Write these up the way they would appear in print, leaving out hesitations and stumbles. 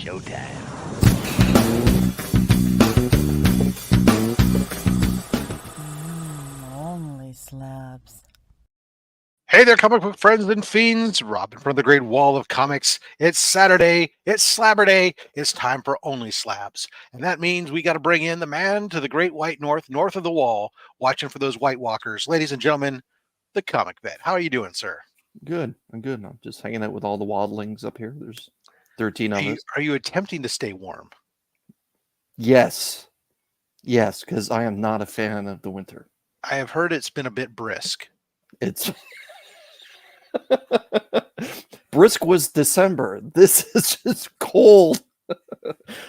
showtime. OnlySlabs. Hey there, comic book friends and fiends. Robin from the Great Wall of Comics. It's Saturday. It's Slabber Day. It's time for OnlySlabs. And that means we got to bring in the man to the Great White North, north of the wall, watching for those White Walkers. Ladies and gentlemen, the Comic Vet. How are you doing, sir? Good. I'm good. I'm just hanging out with all the wildlings up here. There's 13 of us. Are you attempting to stay warm? Yes. Yes, because I am not a fan of the winter. I have heard it's been a bit brisk. It's brisk was December. This is just cold.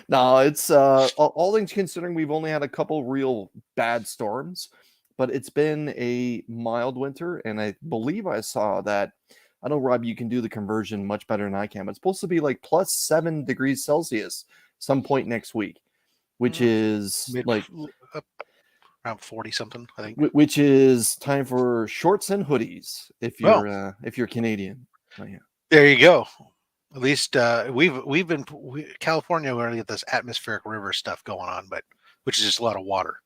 No, it's all things considering, we've only had a couple real bad storms, but it's been a mild winter, and I believe I saw that. I know, Rob, you can do the conversion much better than I can, but it's supposed to be like plus 7 degrees Celsius some point next week, which is like around 40 something, I think. Which is time for shorts and hoodies if you're Canadian. Oh, yeah. There you go. At least we've been California. We're gonna get this atmospheric river stuff going on, but which is just a lot of water.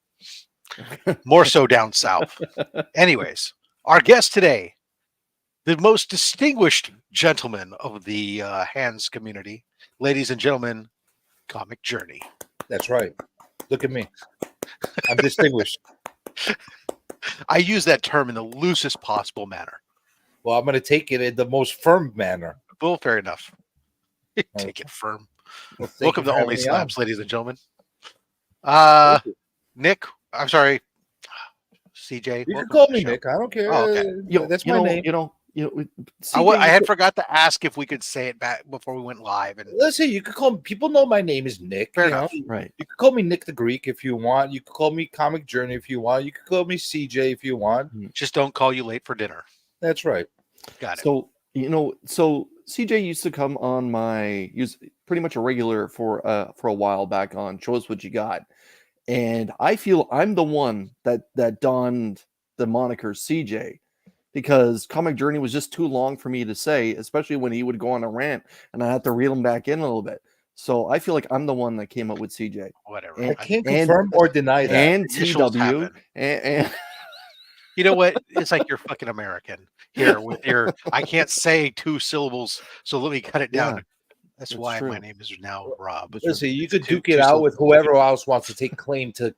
More so down south. Anyways, our guest today, the most distinguished gentleman of the hands community, ladies and gentlemen, Comic Journey. That's right. Look at me. I'm distinguished. I use that term in the loosest possible manner. Well, I'm going to take it in the most firm manner. Well, fair enough. Take it firm. Well, Welcome to OnlySlabs, ladies and gentlemen. Nick, I'm sorry, CJ. You can call me Nick. I don't care. Oh, okay. That's my name. I had forgot to ask if we could say it back before we went live. And listen, you could call me. People know my name is Nick. Fair enough. Right. You could call me Nick the Greek if you want. You could call me Comic Journey if you want. You could call me CJ if you want. Just don't call you late for dinner. That's right. Got it. So so CJ used to come on pretty much a regular for a while back on Show Us What You Got, and I feel I'm the one that donned the moniker CJ. Because Comic Journey was just too long for me to say, especially when he would go on a rant and I had to reel him back in a little bit. So I feel like I'm the one that came up with CJ. Whatever. I can't confirm or deny that. And Initials TW. happen. And You know what? It's like you're fucking American here with your. I can't say 2 syllables, so let me cut it down. Yeah, That's why true. my name is now Rob. Listen, you could Two- duke it two out with syllables. whoever else wants to take claim to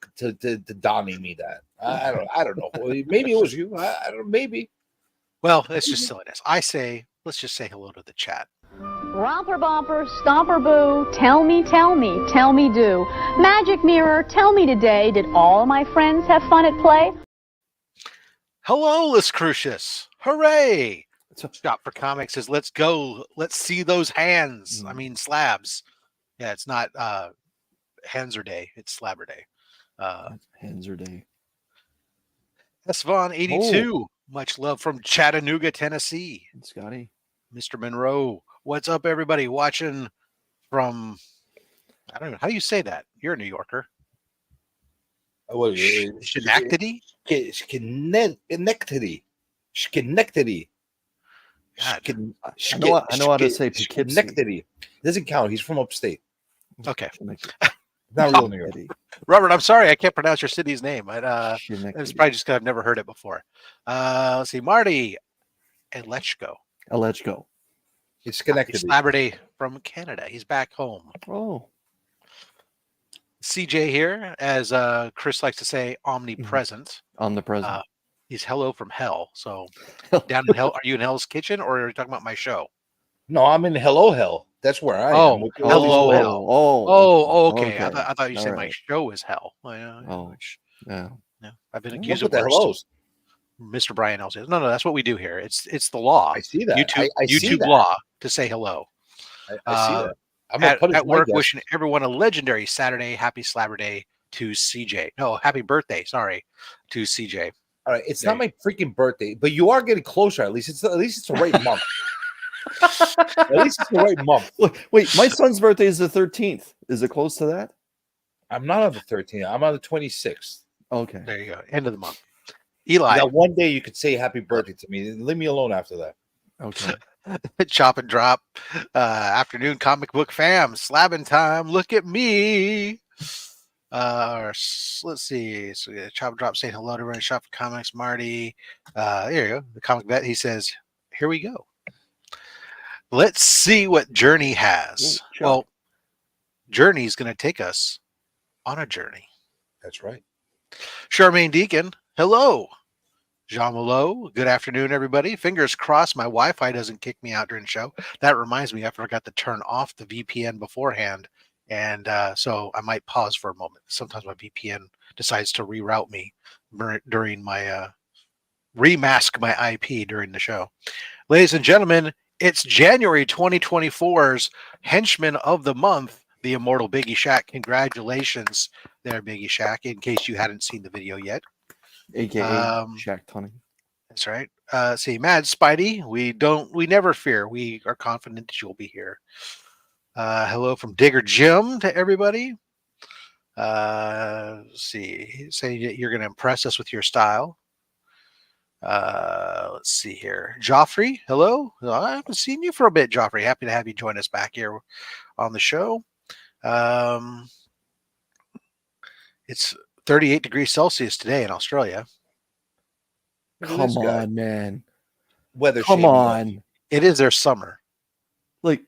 donning me that. I don't know. Maybe it was you. I don't know. Maybe. Well, it's just silliness. Let's just say hello to the chat. Romper bumper, stomper boo, tell me do. Magic mirror, tell me today, did all my friends have fun at play? Hello, Liz Crucius. Hooray! Shop for Comics says, let's go. Let's see those hands. I mean, slabs. Yeah, it's not hands or day. It's slabber day. hands are day. Esvon 82. Much love from Chattanooga, Tennessee. Scotty. Mr. Monroe. What's up, everybody watching from, I don't know, how do you say that? You're a New Yorker. Schenectady? Schenectady. Schenectady. I know how to say Poughkeepsie. Schenectady. Doesn't count. He's from upstate. Okay. Not real New York. Robert, I'm sorry, I can't pronounce your city's name. It's Schenectady. probably just because I've never heard it before. Let's see, Marty Elechko. Alechko. It's Schenectady. Celebrity from Canada. He's back home. Oh. CJ here, as Chris likes to say, omnipresent. Omnipresent. He's hello from hell. So down in hell, are you in Hell's Kitchen or are you talking about my show? No, I'm in Hello Hell. That's where I am. With all Hello these- Hell. Oh, Okay. okay. I thought you said All my right. show is hell. Yeah. Yeah, I've been What's accused with of the worse. hellos? Mr. Brian L says, no, that's what we do here. It's the law. I see that. YouTube, I see YouTube that. law to say hello. I see that. I'm gonna put it At work, wishing everyone a legendary Saturday, happy Slabber Day to CJ. No, happy birthday. Sorry, to CJ. All right, it's not my freaking birthday, but you are getting closer. At least it's the right month. At least it's the right month. Wait, my son's birthday is the 13th. Is it close to that? I'm not on the 13th. I'm on the 26th. Okay. There you go. End of the month. Eli. Now, one day you could say happy birthday to me. Leave me alone after that. Okay. Chop and drop. Afternoon comic book fam. Slabbing time. Look at me. Let's see. So yeah, Chop and drop saying hello to everyone. Shop for comics. Marty. There you go. The comic vet. He says, "Here we go. Let's see what Journey has." Ooh, Chuck. Well, Journey's going to take us on a journey. That's right. Charmaine Deacon. Hello. Jean Malo, good afternoon, everybody. Fingers crossed my Wi-Fi doesn't kick me out during the show. That reminds me, I forgot to turn off the VPN beforehand, and so I might pause for a moment. Sometimes my VPN decides to reroute me during my remask my IP during the show. Ladies and gentlemen, it's January 2024's Henchman of the Month, the immortal Biggie Shack. Congratulations there, Biggie Shack, in case you hadn't seen the video yet. AKA Shaq Tunney. That's right. See, Mad Spidey, we never fear. We are confident that you'll be here. Hello from Digger Jim to everybody. See, saying that you're going to impress us with your style. Let's see here. Joffrey, hello. I haven't seen you for a bit, Joffrey. Happy to have you join us back here on the show. It's 38 degrees Celsius today in Australia. Look at Come this guy. on, man. Weather Come shaming on. It is their summer. Like,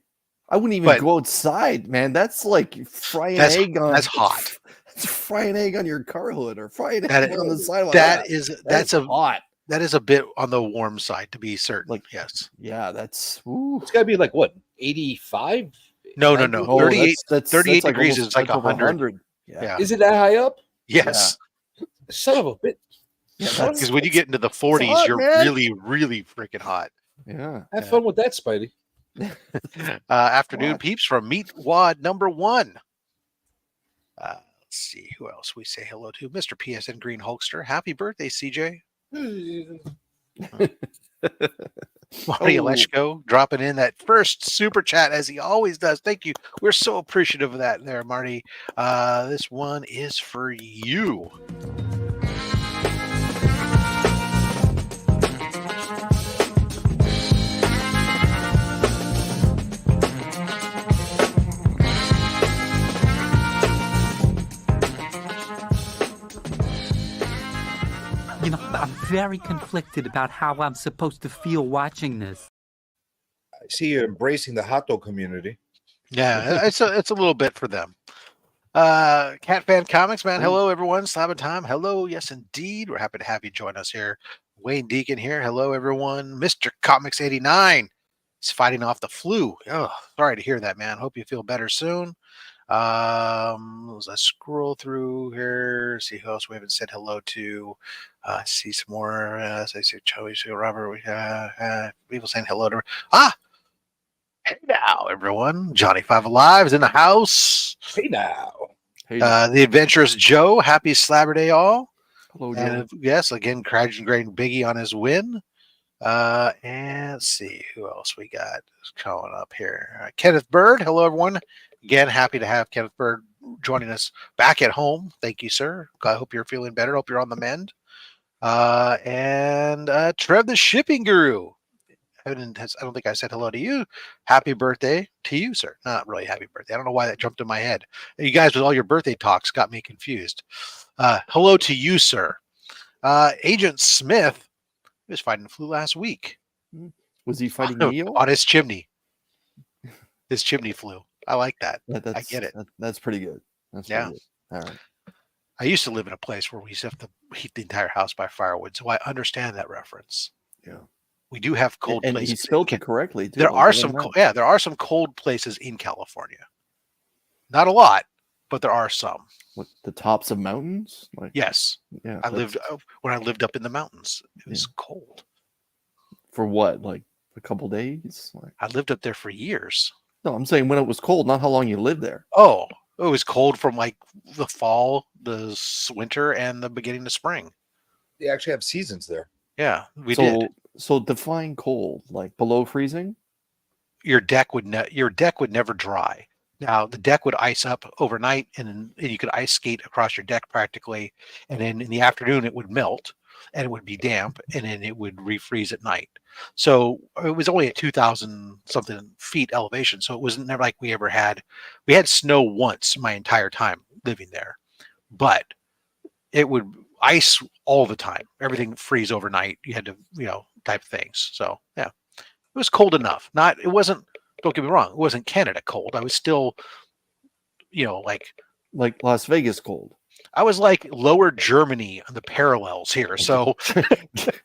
I wouldn't even But- go outside, man. That's like frying That's- egg on. that's hot. It's frying egg on your car hood or frying That egg is- on the sidewalk. That's a hot. that is a bit on the warm side, to be certain. Like- Yes. Yeah, that's. Ooh. It's got to be like what, 85? No. Oh, 38. that's 38 like degrees almost- is like that's over 100. Yeah. Yeah. Is it that high up? Yes. Son of a bit. Yeah, Because when you get into the 40s, hot, you're man. really, really freaking hot. Yeah. Have fun with that, Spidey. Afternoon What? peeps from Meat Wad number 1. Let's see who else we say hello to. Mr. PSN Green Hulkster. Happy birthday, CJ. Marty Oh. Aleshko dropping in that first super chat as he always does. Thank you. We're so appreciative of that there, Marty. This one is for you. You know, I'm very conflicted about how I'm supposed to feel watching this. I see you're embracing the hot dog community. Yeah, it's a little bit for them. Cat Fan Comics, man. Hello, everyone. Slabbing time. Hello, yes, indeed. We're happy to have you join us here. Wayne Deacon here. Hello, everyone. Mr. Comics 89 is fighting off the flu. Oh, sorry to hear that, man. Hope you feel better soon. As I scroll through here, see who else we haven't said hello to. See some more. As I see Joey, see Robert. We people saying hello to. Hey now, everyone. Johnny Five Alive is in the house. Hey now. Hey, The Adventurous Joe. Happy Slabber Day, all. hello, Joe. And yes, again, congratulating Biggie on his win. And let's see who else we got coming up here. Kenneth Bird. Hello, everyone. Again, happy to have Kenneth Bird joining us back at home. Thank you, sir. I hope you're feeling better. Hope you're on the mend. And Trev the Shipping Guru. I don't think I said hello to you. Happy birthday to you, sir. Not really happy birthday. I don't know why that jumped in my head. You guys with all your birthday talks got me confused. Hello to you, sir. Agent Smith was fighting the flu last week Was he fighting Neo? on his chimney. His chimney flu. I like that. That's, I get it. That's pretty good. That's Yeah. pretty good. All right. I used to live in a place where we used to have to heat the entire house by firewood, so I understand that reference. Yeah. We do have cold And places. he spelled it correctly too. There I'll are give him some, that. there are some cold places in California. Not a lot, but there are some. What, the tops of mountains? Like, Yes, yeah. I that's- lived when I lived up in the mountains. It was cold. for what? Like a couple days? Like, I lived up there for years. no, I'm saying when it was cold, not how long you lived there. Oh, it was cold from like the fall, the winter, and the beginning of spring. They actually have seasons there. Yeah, we so, did. So define cold, like below freezing. Your deck would never dry. Now the deck would ice up overnight, and you could ice skate across your deck practically, and then in the afternoon it would melt. and it would be damp, and then it would refreeze at night. So it was only at 2,000 something feet elevation. So it wasn't never like we had snow once my entire time living there, but it would ice all the time. Everything freeze overnight. You had to, type of things. So yeah, it was cold enough. It wasn't, don't get me wrong, it wasn't Canada cold. I was still, like Las Vegas cold. I was like lower Germany on the parallels here. So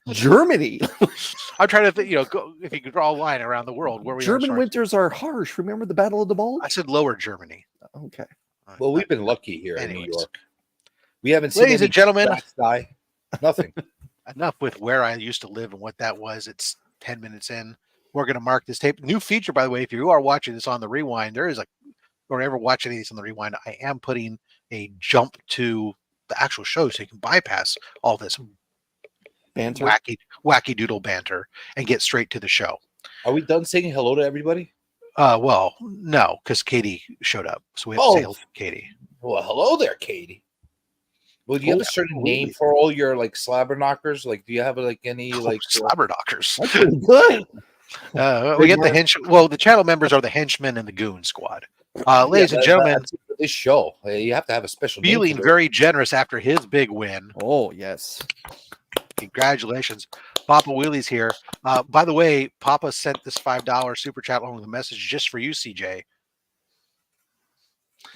Germany. I'm trying to think, go, if you could draw a line around the world where we German are. winters are harsh. Remember the Battle of the Bulge? I said lower Germany. Okay. Well, we've been lucky here in New Anyways. York. We haven't seen Ladies any and gentlemen, bats die. Nothing. enough with where I used to live and what that was. It's 10 minutes in. We're going to mark this tape. New feature, by the way, if you are watching this on the rewind, there is or ever watch any of these on the rewind, I am putting a jump to the actual show so you can bypass all this Banter. wacky doodle banter and get straight to the show. Are we done saying hello to everybody? Well, no, because Katie showed up. So we have to say hello to Katie. Well, hello there, Katie. Well, do you have a certain name for all your slabber knockers? Like, do you have any slabber knockers? That's pretty good. We get the channel members are the henchmen and the goon squad. Ladies and gentlemen, for this show, you have to have a special feeling name very generous after his big win. Oh, yes. Congratulations. Papa Wheelie's here. By the way, Papa sent this $5 super chat along with a message just for you, CJ.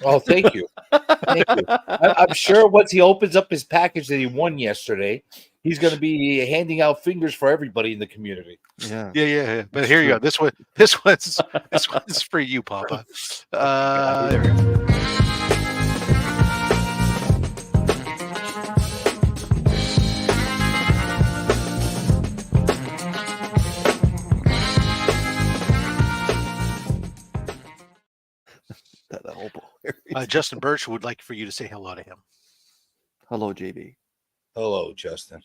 Oh, thank you. Thank you. I'm sure once he opens up his package that he won yesterday, he's going to be handing out fingers for everybody in the community. Yeah. But here you go. This one's for you, Papa. There we go. Justin Birch would like for you to say hello to him. Hello, JB. Hello, Justin.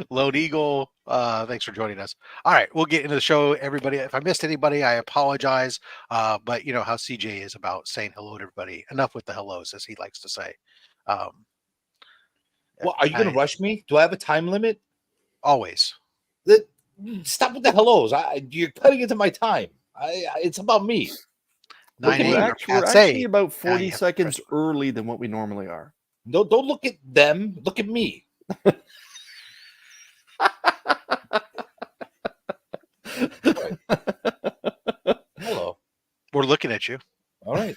Lone Eagle, thanks for joining us. All right, we'll get into the show, everybody. If I missed anybody, I apologize. But you know how CJ is about saying hello to everybody. Enough with the hellos, as he likes to say. Well, are you going to rush me? Do I have a time limit? Always. Stop with the hellos. You're cutting into my time. It's about me. We're actually about 40 seconds early than what we normally are. No, don't look at them. Look at me. Hello. We're looking at you. All right.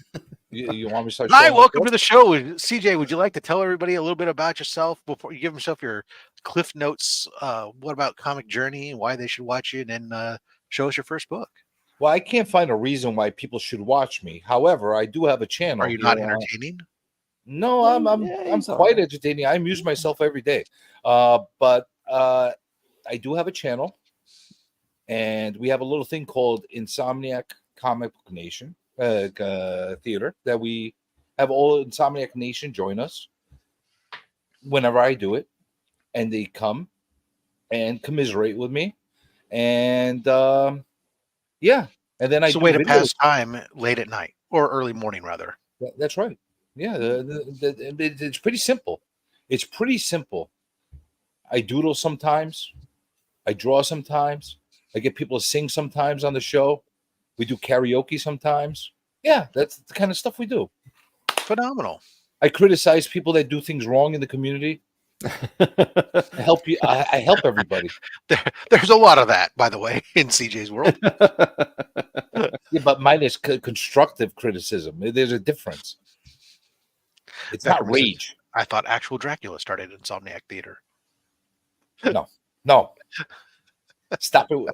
You want me to start? Hi, welcome to the show. CJ, would you like to tell everybody a little bit about yourself before you give yourself your Cliff Notes? What about Comic Journey and why they should watch you, and then show us your first book? Well, I can't find a reason why people should watch me. However, I do have a channel. Are you not entertaining? No, I'm quite entertaining. I amuse myself every day. But I do have a channel, and we have a little thing called Insomniac Comic Book Nation Theater that we have all Insomniac Nation join us whenever I do it, and they come and commiserate with me, and yeah, and then it's a way to pass time late at night or early morning, rather. That's right. Yeah, it's pretty simple. It's pretty simple. I doodle sometimes. I draw sometimes. I get people to sing sometimes on the show. We do karaoke sometimes. Yeah, that's the kind of stuff we do. Phenomenal. I criticize people that do things wrong in the community. I help you. I help everybody. There's a lot of that, by the way, in CJ's world. Yeah, but mine is constructive criticism. There's a difference. It's not rage. I thought actual Dracula started in Insomniac Theater. No. Stop it.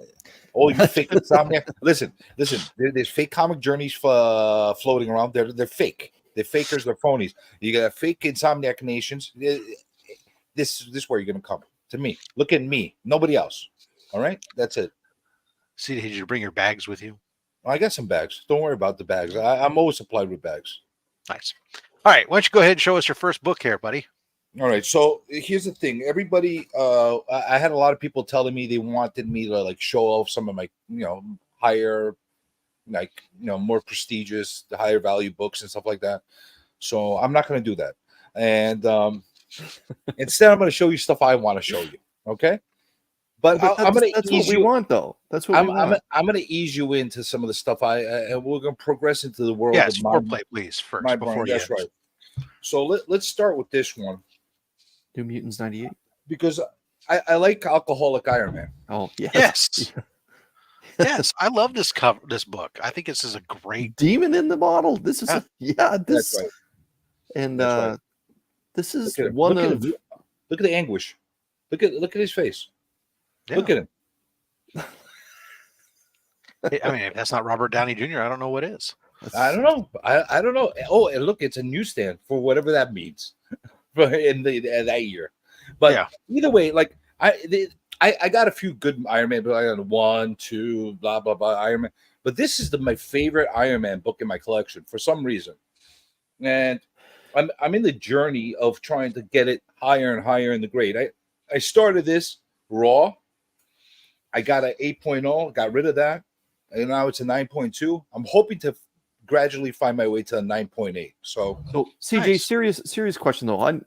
Oh, you fake Insomniac. Listen. There's fake comic journeys floating around. They're fake. They're fakers. They're phonies. You got fake Insomniac nations. This is where you're going to come to me. Look at me. Nobody else. All right? That's it. See, did you bring your bags with you? I got some bags. Don't worry about the bags. I'm always supplied with bags. Nice. All right. Why don't you go ahead and show us your first book here, buddy? All right. So here's the thing. Everybody, I had a lot of people telling me they wanted me to show off some of my, higher, more prestigious, higher value books and stuff like that. So I'm not going to do that. And Instead, I'm going to show you stuff I want to show you. Okay. But I'm going to that's what we want, though. That's what we want. I'm going to ease you into some of the stuff and we're going to progress into the world Yes, of foreplay, please, first my before brain. you. That's right. So let's start with this one New Mutants 98. because I like Alcoholic Iron Man. Oh, yes. Yes. Yes, I love this book. I think this is a great Demon in the Bottle. This is That's right. And That's right. this is Look at him. one Look at of him. Look at the anguish. Look at his face. Yeah. Look at him. I mean, if that's not Robert Downey Jr., I don't know what is. I don't know. I don't know. Oh, and look, it's a newsstand for whatever that means in that year. But Yeah. either way, like I got a few good Iron Man, but I got 1, 2, blah blah blah Iron Man. But this is my favorite Iron Man book in my collection for some reason, and I'm in the journey of trying to get it higher and higher in the grade. I started this raw. I got an 8.0, got rid of that, and now it's a 9.2. I'm hoping to gradually find my way to a 9.8. So CJ, Nice. serious question though.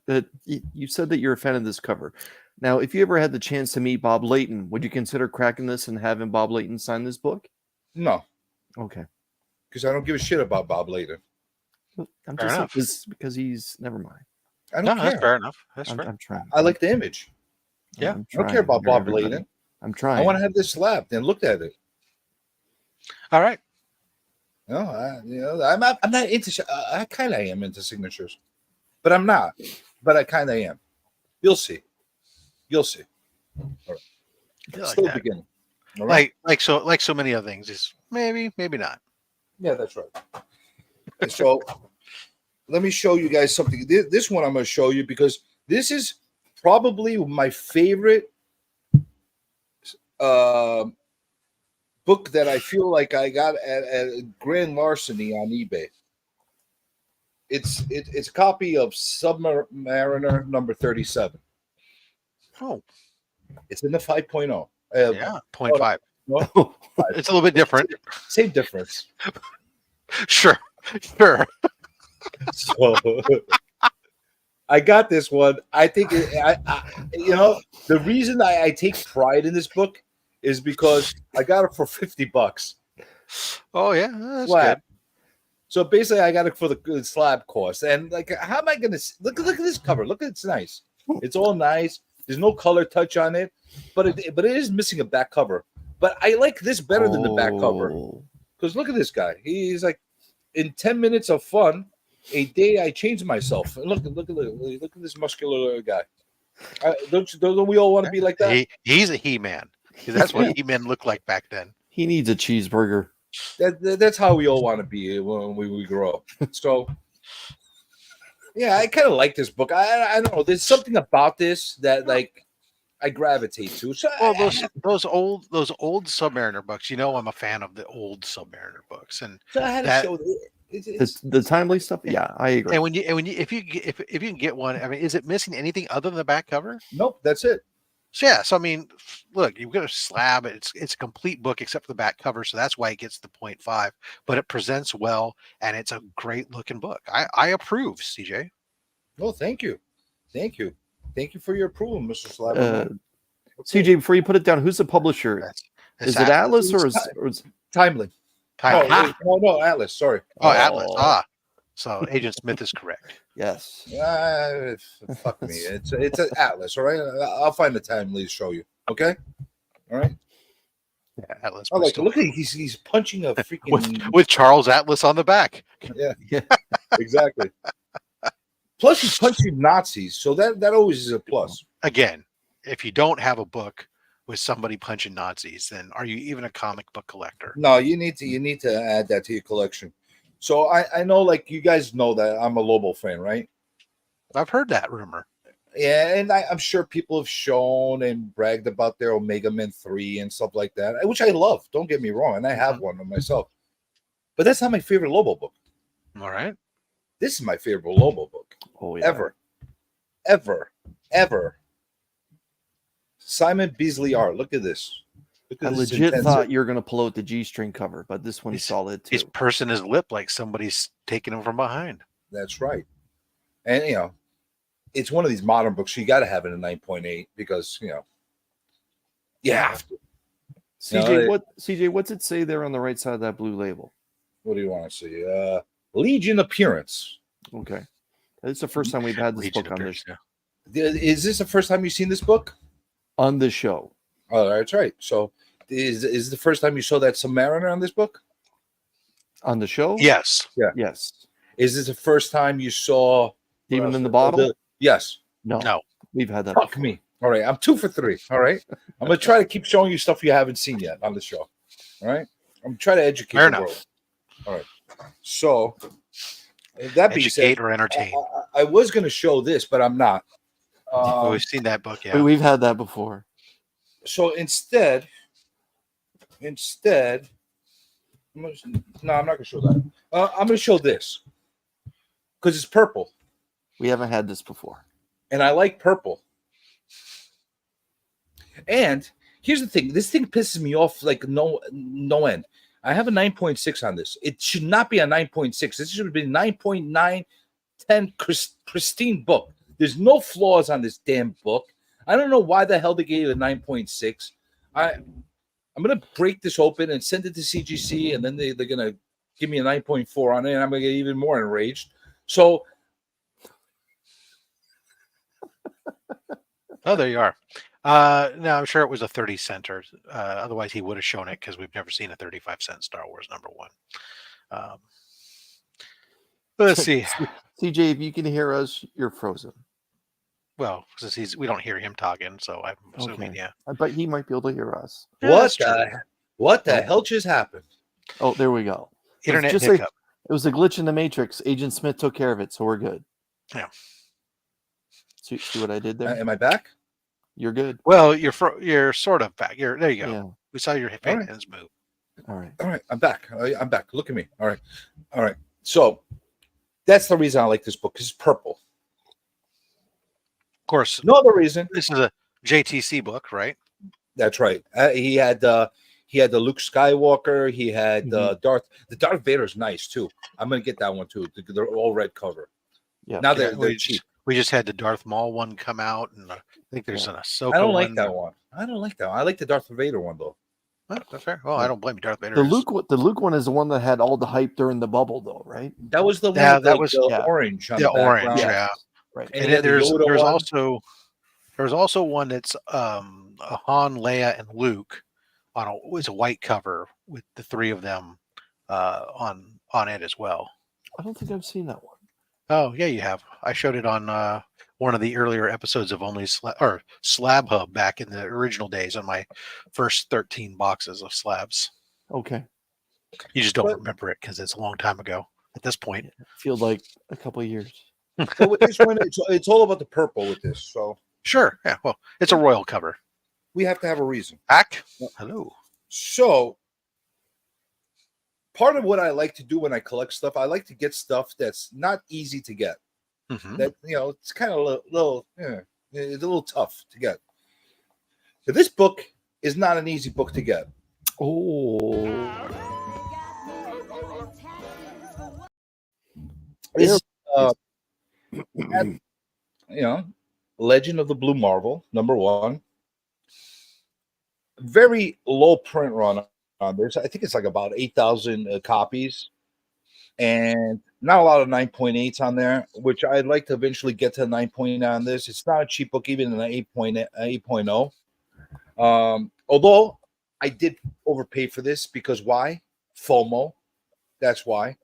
You said that you're a fan of this cover. Now, if you ever had the chance to meet Bob Layton, would you consider cracking this and having Bob Layton sign this book? no, Okay. because I don't give a shit about Bob Layton. I'm Fair just enough. because he's never mind. I No, don't that's care. fair enough. That's I'm, fair. I'm trying. I like the image. Yeah. I'm I don't care trying about here, Bob everybody. Layton. I'm I trying. want to have this slabbed and looked at it. All right. No, I'm not into. I kind of am into signatures, but I'm not. But I kind of am. You'll see. You'll see. All right. I like Still that. beginning. All right. Like so many other things is maybe not. Yeah, that's right. So let me show you guys something. This one I'm going to show you because this is probably my favorite book that I feel like I got at grand larceny on eBay. It's a copy of Submariner number 37. Oh, It's in the 5.0. yeah, 0.5. No, It's a little bit different. same difference. Sure. So I got this one. I think the reason I take pride in this book is because I got it for $50. Oh yeah, that's Flat. good. So basically, I got it for the slab cost. And like, how am I gonna look at this cover? Look, it's nice. It's all nice. There's no color touch on it, but it is missing a back cover. But I like this better than the back cover because look at this guy. He's like, in 10 minutes of fun, a day I changed myself. And look at this muscular guy. Don't we all want to be like that? He's a He-Man. That's what He-Man looked like back then. He needs a cheeseburger. That's how we all want to be when we grow up. So, yeah, I kind of like this book. I don't know. There's something about this that like I gravitate to. So Well, those old Submariner books. You know, I'm a fan of the old Submariner books, and so I had that- to show The timely stuff. Yeah, I agree. and when you if you can get one, I mean, is it missing anything other than the back cover? Nope, that's it. So yeah, so I mean, look, you've got a slab. It's a complete book except for the back cover, so that's why it gets the 0.5. But it presents well, and it's a great looking book. I approve, CJ. Well, thank you for your approval, Mr. Slabber. CJ, before you put it down, who's the publisher? That's Is it Atlas or is Timely? No, Atlas. Sorry. Oh, Atlas. Ah, so Agent Smith is correct. yes? Fuck me. It's an Atlas. All right. I'll find the Timely to show you. Okay. All right. Yeah, Atlas. I but like. still- Look at he's punching a freaking. with Charles Atlas on the back. Yeah. Exactly. Plus, he's punching Nazis, so that always is a plus. Again, if you don't have a book with somebody punching Nazis, then are you even a comic book collector? No, you need to add that to your collection. So I know, like, you guys know that I'm a Lobo fan, right? I've heard that rumor. Yeah, and I'm sure people have shown and bragged about their Omega Men 3 and stuff like that, which I love. Don't get me wrong, and I have one of myself. But that's not my favorite Lobo book. All right. This is my favorite Lobo book Oh yeah. ever. Simon Beasley art. Look at this. Look I at this legit intense- thought you were gonna pull out the G-string cover, but this one's He's- solid too. He's pursing his lip like somebody's taking him from behind. That's right. And it's one of these modern books, so you got to have it a 9.8 because you have to. CJ, what's it say there on the right side of that blue label? What do you want to see? Legion appearance. Okay, it's the first time we've had this book on this Is this the first time you've seen this book on this show? Oh, that's right. So, is the first time you saw that Submariner on this book? On the show? Yes. Yeah. Yes. Is this the first time you saw Demon in the Bottle? Yes. No. We've had that. Fuck before. me. All right. I'm 2 for 3. All right. I'm going to try to keep showing you stuff you haven't seen yet on the show. All right. I'm trying to educate Fair the enough. world. All right. So, that being said, Educate or entertain. I was going to show this, but I'm not. We've seen that book, yeah. We've had that before. So instead, no, I'm not going to show that. I'm going to show this because it's purple. We haven't had this before. And I like purple. And here's the thing. This thing pisses me off like no end. I have a 9.6 on this. It should not be a 9.6. This should be 9.9, 10 pristine book. There's no flaws on this damn book. I don't know why the hell they gave it a 9.6. I'm going to break this open and send it to CGC, and then they're going to give me a 9.4 on it, and I'm going to get even more enraged. So, oh, there you are. No, I'm sure it was a 30 cent or otherwise he would have shown it because we've never seen a 35-cent Star Wars #1. But let's see. CJ, if you can hear us, you're frozen. Well, since we don't hear him talking, so I'm assuming, Okay. yeah. I bet he might be able to hear us. Yeah, what the hell just happened? Oh, there we go. Internet just hiccup. It was a glitch in the Matrix. Agent Smith took care of it, so we're good. Yeah. See what I did there? Am I back? You're good. Well, you're sort of back. There you go. Yeah. We saw your hands move. All right. All right, I'm back. I'm back. Look at me. All right. So that's the reason I like this book because it's purple. Of course, No other reason. this is a JTC book, right? That's right. He had the Luke Skywalker. He had Darth. The Darth Vader's nice too. I'm gonna get that one too. They're all red cover. Yeah. Now they're cheap. We just had the Darth Maul one come out, and I think there's an Ahsoka. I don't like one. that one. I don't like that one. I like the Darth Vader one though. Oh, that's fair. Well, I don't blame you. Darth Vader. The Luke one is the one that had all the hype during the bubble, though, right? That was the one. Yeah, with that the was orange. On the background. orange. Yeah. Right. And And there's one. there's also one that's a Han, Leia, and Luke was a white cover with the three of them on it as well. I don't think I've seen that one. Oh yeah, you have. I showed it on one of the earlier episodes of Slab Hub back in the original days on my first 13 boxes of slabs. Okay. You just don't remember it because it's a long time ago at this point. Feels like a couple of years. So with this one, it's all about the purple with this. So Sure. Yeah. Well, it's a royal cover. we have to have a reason. Back. Hello. So part of what I like to do when I collect stuff, I like to get stuff that's not easy to get. Mhm. That it's kind of a little tough to get. So this book is not an easy book to get. Oh. This, Legend of the Blue Marvel, #1. Very low print run on this. I think it's like about 8,000 copies, and not a lot of 9.8s on there, which I'd like to eventually get to 9.8 on this. It's not a cheap book, even in an 8.0. Although I did overpay for this because why? FOMO. That's why.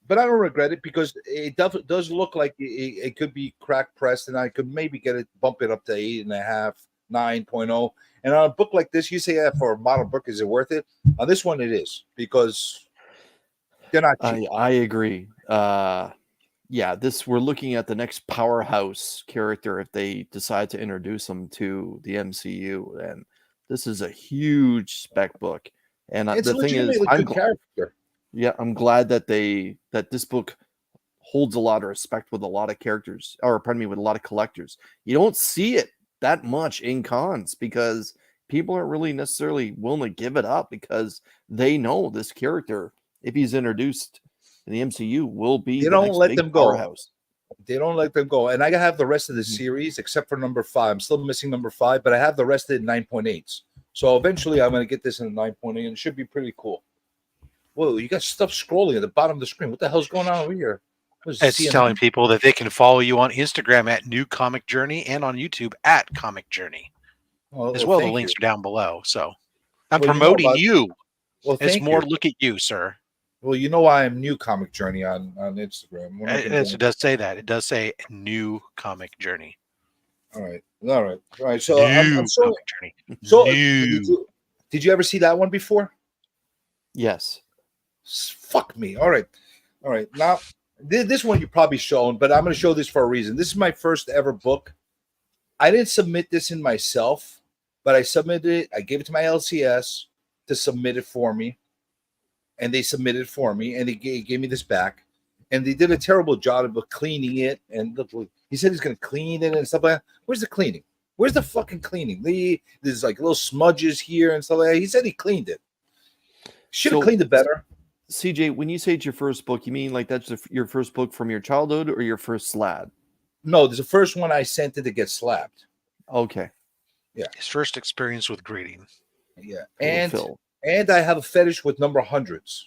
But I don't regret it because it does look like it could be crack pressed, and I could maybe bump it up to 8.5, 9.0. And on a book like this, you say, yeah, for a modern book, is it worth it? On this one, it is because they're not cheap. I agree. We're looking at the next powerhouse character if they decide to introduce them to the MCU, and this is a huge spec book. And It's the thing is, a good character. Yeah, I'm glad that this book holds a lot of respect with a lot of characters, with a lot of collectors. You don't see it that much in cons because people aren't really necessarily willing to give it up because they know this character, if he's introduced in the MCU, will be. They don't let them go. Powerhouse. They don't let them go. And I have the rest of the series except for number 5. I'm still missing number 5, but I have the rest of it in 9.8s. So eventually I'm going to get this in 9.8, and it should be pretty cool. Whoa, you got stuff scrolling at the bottom of the screen. What the hell's going on over here? It's telling people that they can follow you on Instagram at New Comic Journey and on YouTube at Comic Journey. As well, the links are down below. So I'm promoting you. Well, it's more look at you, sir. Well, you know why I'm New Comic Journey on Instagram. It does say that. It does say New Comic Journey. All right. So New I'm showing, Comic Journey. So New. Did you ever see that one before? Yes. Fuck me. All right. Now this one you probably shown, but I'm going to show this for a reason. This is my first ever book. I didn't submit this in myself, but I submitted it. I gave it to my LCS to submit it for me, and they submitted it for me, and they gave me this back, and they did a terrible job of cleaning it. And look, he said he's going to clean it and stuff like that. Where's the cleaning? Where's the fucking cleaning? There's like little smudges here and stuff like that. He said he cleaned it. Should have cleaned it better. CJ, when you say it's your first book, you mean like that's your first book from your childhood or your first slab? No, there's the first one I sent it to get slabbed. Okay. Yeah. His first experience with grading. Yeah. And I have a fetish with number hundreds.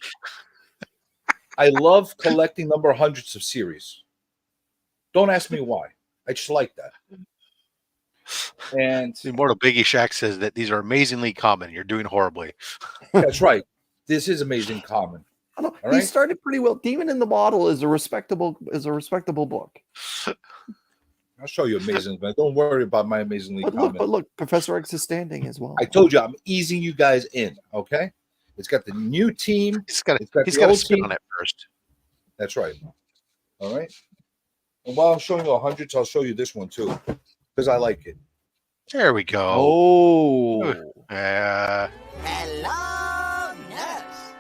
I love collecting number hundreds of series. Don't ask me why. I just like that. And Immortal Biggie Shack says that these are amazingly common. You're doing horribly. That's right. This is amazing common. He started pretty well. Demon in the Bottle is a respectable book. I'll show you amazing, but don't worry about my amazingly common. But look, Professor X is standing as well. I told you I'm easing you guys in. Okay, it's got the new team. He's got to spin on it first. That's right. All right. And while I'm showing you hundreds, I'll show you this one too, because I like it. There we go. Oh. Hello, nurse.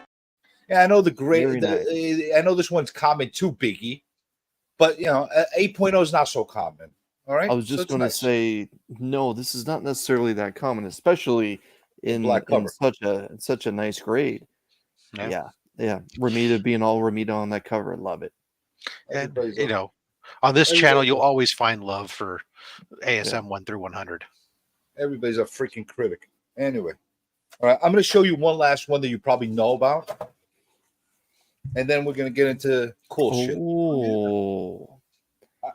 Yeah, I know I know this one's common too, Biggie, but 8.0 is not so common. All right. I was just going to say, no, this is not necessarily that common, especially in such a nice grade. Yeah. Ramita being all Ramita on that cover, I love it. And on this channel, you'll always find love for ASM 1 through 100. Everybody's a freaking critic. Anyway, all right, I'm going to show you one last one that you probably know about, and then we're going to get into cool shit.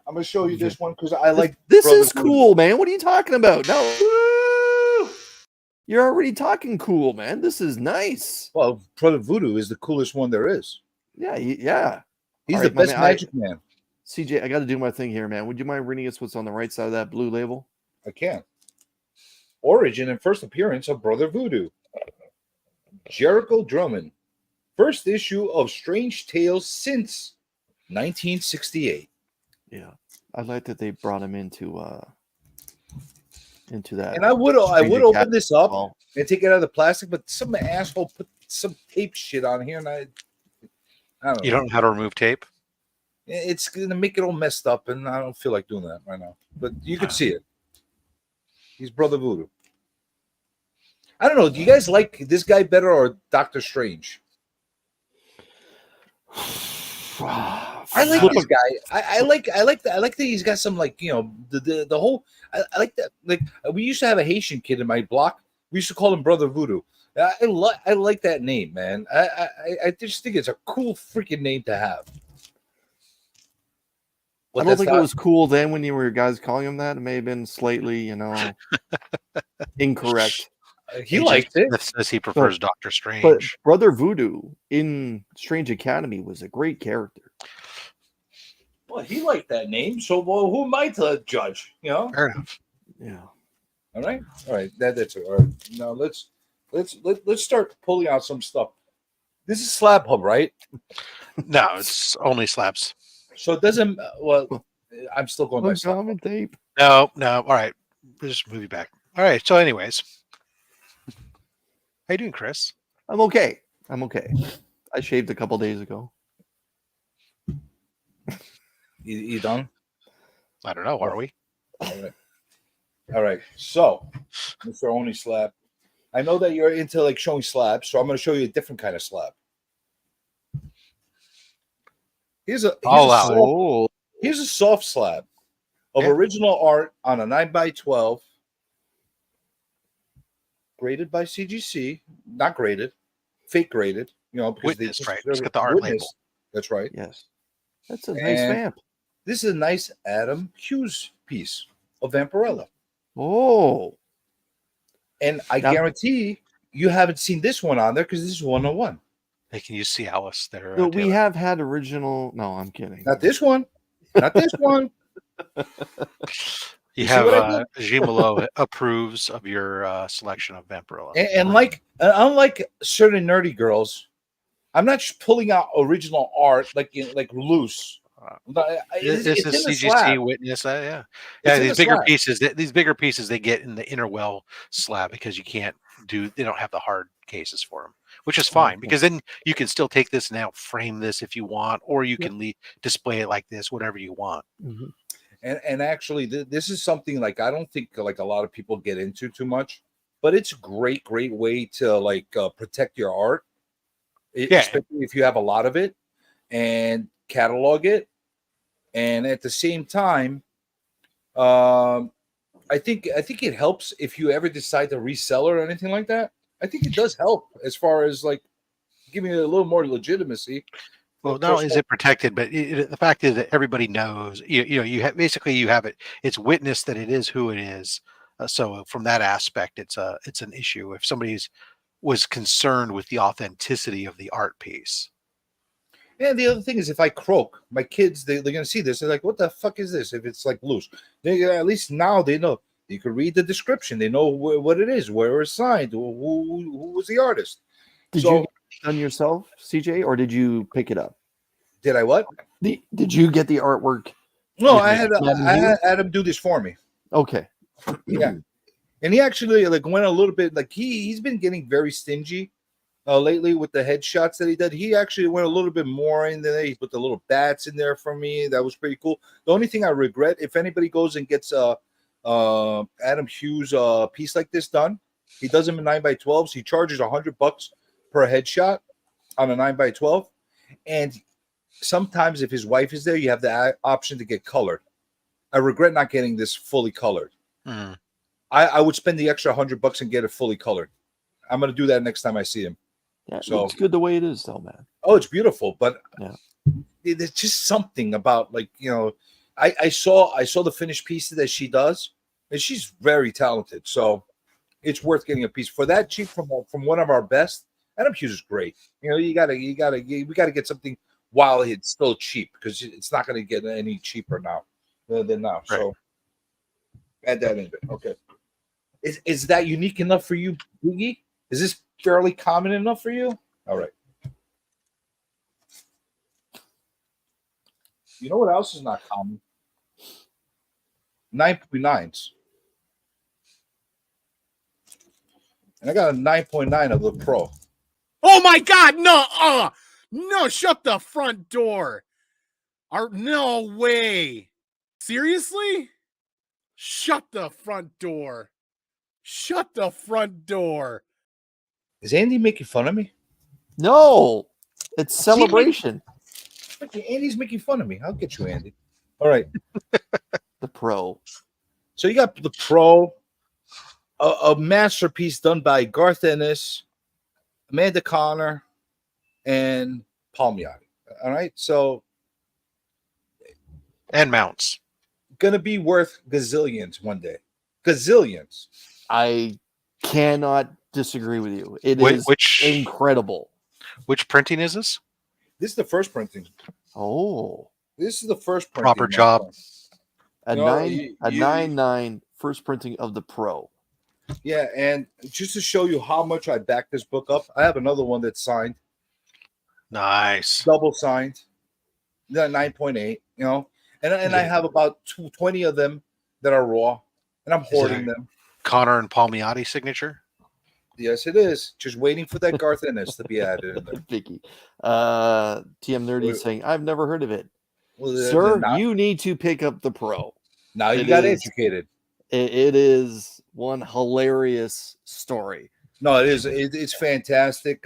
I'm going to show you this one because I like this. Is cool, man. What are you talking about? No, you're already talking cool, man. This is nice. Well, Brother Voodoo is the coolest one there is. Yeah. He's the best magic man. CJ, I got to do my thing here, man. Would you mind reading us what's on the right side of that blue label? I can. Origin and first appearance of Brother Voodoo. Jericho Drummond. First issue of Strange Tales since 1968. Yeah. I like that they brought him into that. And I would open this up and take it out of the plastic, but some asshole put some tape shit on here, and I don't know. You don't know how to remove tape? It's gonna make it all messed up, and I don't feel like doing that right now. But you could see it. He's Brother Voodoo. I don't know. Do you guys like this guy better or Doctor Strange? I like this guy. I like that he's got some the whole. I like that. Like we used to have a Haitian kid in my block. We used to call him Brother Voodoo. I like that name, man. I just think it's a cool freaking name to have. I don't think it was cool then when you were guys calling him that. It may have been slightly, incorrect. He liked it. Says he prefers Doctor Strange. But Brother Voodoo in Strange Academy was a great character. Well, he liked that name, so who am I to judge? Fair enough. Yeah. All right. That's it. All right. Now let's start pulling out some stuff. This is Slab Hub, right? No, it's only slabs. So it doesn't. Well, I'm still going by Slab Hub. Tape. No. All right, we'll just move you back. All right. So, anyways, how you doing, Chris? I'm okay. I shaved a couple days ago. You done? I don't know. Are we? All right. So, Mr. OnlySlab, I know that you're into showing slabs, so I'm going to show you a different kind of slab. Here's a Here's a soft slab of original art on a 9x12, graded by CGC, not graded, fake graded. You know, because Witness, right? It's got the art label. That's right. Yes, that's a nice vamp. This is a nice Adam Hughes piece of Vampirella. Oh, and I guarantee you haven't seen this one on there because this is 101. Hey, can you see Alice there? No, we have had original. No, I'm kidding. Not this one. Not this one. You have Gimelo approves of your selection of Vampirella. And like, unlike certain nerdy girls, I'm not just pulling out original art like loose. This is CGC Witness. Yeah. These bigger pieces. These bigger pieces they get in the inner well slab because you can't do. They don't have the hard cases for them, which is fine because then you can still take this and now frame this if you want, or you can display it like this, whatever you want. Mm-hmm. And actually, this is something like I don't think like a lot of people get into too much, but it's a great way to like protect your art, especially if you have a lot of it, and catalog it. And at the same time, I think it helps if you ever decide to resell it or anything like that. I think it does help as far as like giving it a little more legitimacy. Well, not only is it protected, but the fact is that everybody knows. You have it. It's witness that it is who it is. So from that aspect, it's an issue. If somebody's was concerned with the authenticity of the art piece. And the other thing is, if I croak, my kids, they're going to see this. They're like, what the fuck is this? If it's like loose, at least now they know. You can read the description. They know what it is, where it's signed, who was the artist. Did you get it done yourself, CJ, or did you pick it up? Did I what? Did you get the artwork? No, I had Adam do this for me. Okay. Yeah. And he actually like went a little bit, like he's been getting very stingy lately with the headshots that he did. He actually went a little bit more in there. He put the little bats in there for me. That was pretty cool. The only thing I regret, if anybody goes and gets Adam Hughes piece like this done, he does them in 9x12s. He charges $100 per headshot on a 9x12. And sometimes if his wife is there, you have the option to get colored. I regret not getting this fully colored. Mm. I would spend the extra $100 and get it fully colored. I'm going to do that next time I see him. Yeah, so it's good the way it is, though, man. Oh, it's beautiful, but there's just something about like I saw the finished pieces that she does, and she's very talented. So it's worth getting a piece for that cheap from one of our best. Adam Hughes is great. We got to get something while it's still cheap because it's not going to get any cheaper now than now. Right. So add that in. Okay, is that unique enough for you, Boogie? Is this fairly common enough for you? All right. You know what else is not common? 9.9s. And I got a 9.9 of the Pro. Oh my God! No! No! Shut the front door! No way! Seriously? Shut the front door! Shut the front door! Is Andy making fun of me? No, it's celebration. Andy's making fun of me. I'll get you, Andy. All right. The Pro. So you got the Pro, a masterpiece done by Garth Ennis, Amanda Connor, and Palmiotti. All right. So. And mounts. Gonna be worth gazillions one day. Gazillions. I cannot disagree with you. It is incredible. Which printing is this? This is the first printing. Oh, this is the first printing. Proper job. A 9.9 first printing of the Pro. Yeah, and just to show you how much I backed this book up, I have another one that's signed. Nice. Double signed. 9.8. And I have about 20 of them that are raw, and I'm hoarding them. Connor and Palmiotti signature. Yes, it is. Just waiting for that Garth Ennis to be added in there. Vicky. TM Nerdy is saying, I've never heard of it. Well, sir, you need to pick up the Pro. Now you got educated. It is one hilarious story. No, it is. It's fantastic.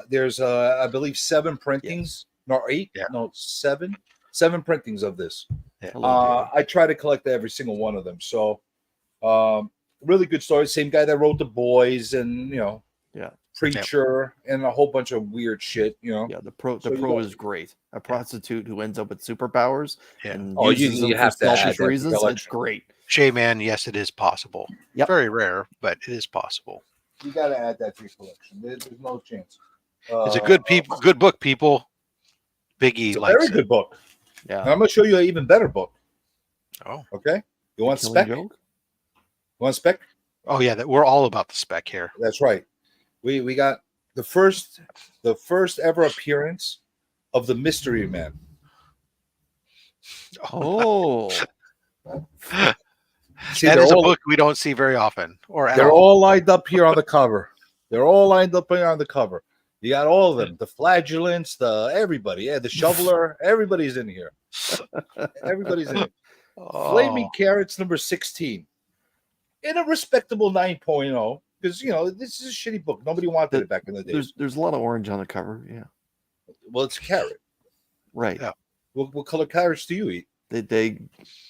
There's, I believe, 7 printings. No, 8. Yeah. No, 7. 7 printings of this. Hello, I try to collect every single one of them. So, really good story. Same guy that wrote The Boys and Yeah. Preacher and a whole bunch of weird shit. Yeah, the pro So you pro got- is great. A prostitute who ends up with superpowers Yeah. and Oh, uses them you for have to add selfish that to reasons. It's collection. great. Shay Man, yes, it is possible. Yep. Very rare, but it is possible. You got to add that to your collection. There's no chance. It's a good book, people. Big E It's a likes very it. good book. Yeah. And I'm going to show you an even better book. Oh. Okay. You want Killing spec? Joke? You want spec? Oh yeah, we're all about the spec here. That's right. We got the first ever appearance of the Mystery Man. Oh, See, That they're is a all- book we don't see very often, or at They're all. all lined up here on the cover. They're all lined up here on the cover. You got all of them. The flagellants, everybody. Yeah, the shoveler. Everybody's in here. Everybody's in it. Flaming Carrots number 16. In a respectable 9.0. Because, this is a shitty book. Nobody wanted it back in the day. there's a lot of orange on the cover. Yeah, Well, it's carrot. right. Yeah. What color carrots do you eat? They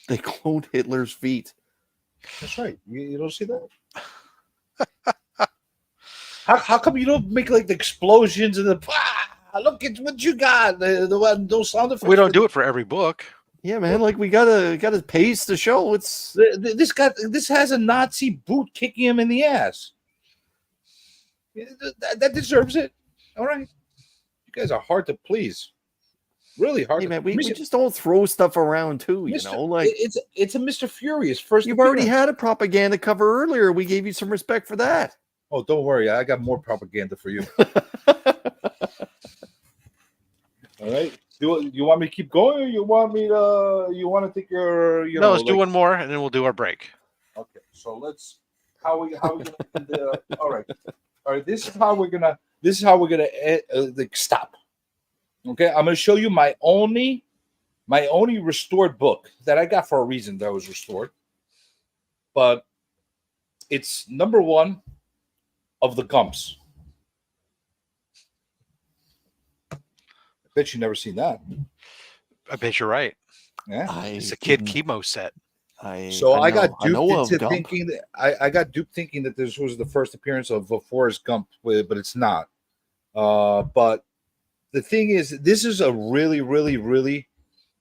cloned Hitler's feet. That's right. You don't see that? How come you don't make like the explosions and the look at what you got? Those sound effects. We don't do it for every book. Yeah, man. Like we gotta pace the show. It's This has a Nazi boot kicking him in the ass. That deserves it. All right. You guys are hard to please. Really hard. hey, to man. We Mr. just don't throw stuff around too. Mr. Like it's a Mr. Furious first. you've already appearance. had a propaganda cover earlier. We gave you some respect for that. Oh, don't worry. I got more propaganda for you. All right. You want me to keep going, or you want to take your No, let's do one more, and then we'll do our break. Okay, so let's how we gonna do the all right. This is how we're gonna like stop. Okay, I'm gonna show you my only restored book that I got for a reason that was restored, but it's number 1 of the Gumps. I bet you never seen that. I bet you're right. Yeah. It's a kid chemo set. I know got I know duped of into Gump. thinking that I got duped thinking that this was the first appearance of Forrest Gump, but it's not. But the thing is, this is a really, really, really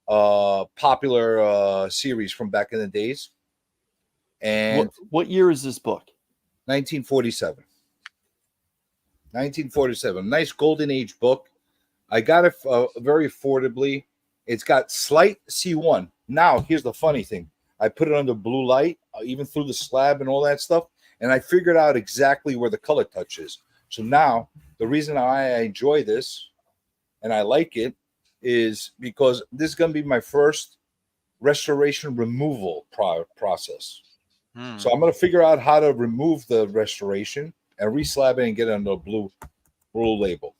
popular series from back in the days. And what year is this book? 1947. 1947. Nice golden age book. I got it very affordably. It's got slight C1. Now, here's the funny thing. I put it under blue light, even through the slab and all that stuff, and I figured out exactly where the color touch is. So now, the reason I enjoy this and I like it is because this is going to be my first restoration removal process. So I'm going to figure out how to remove the restoration and reslab it and get it under a blue rule label.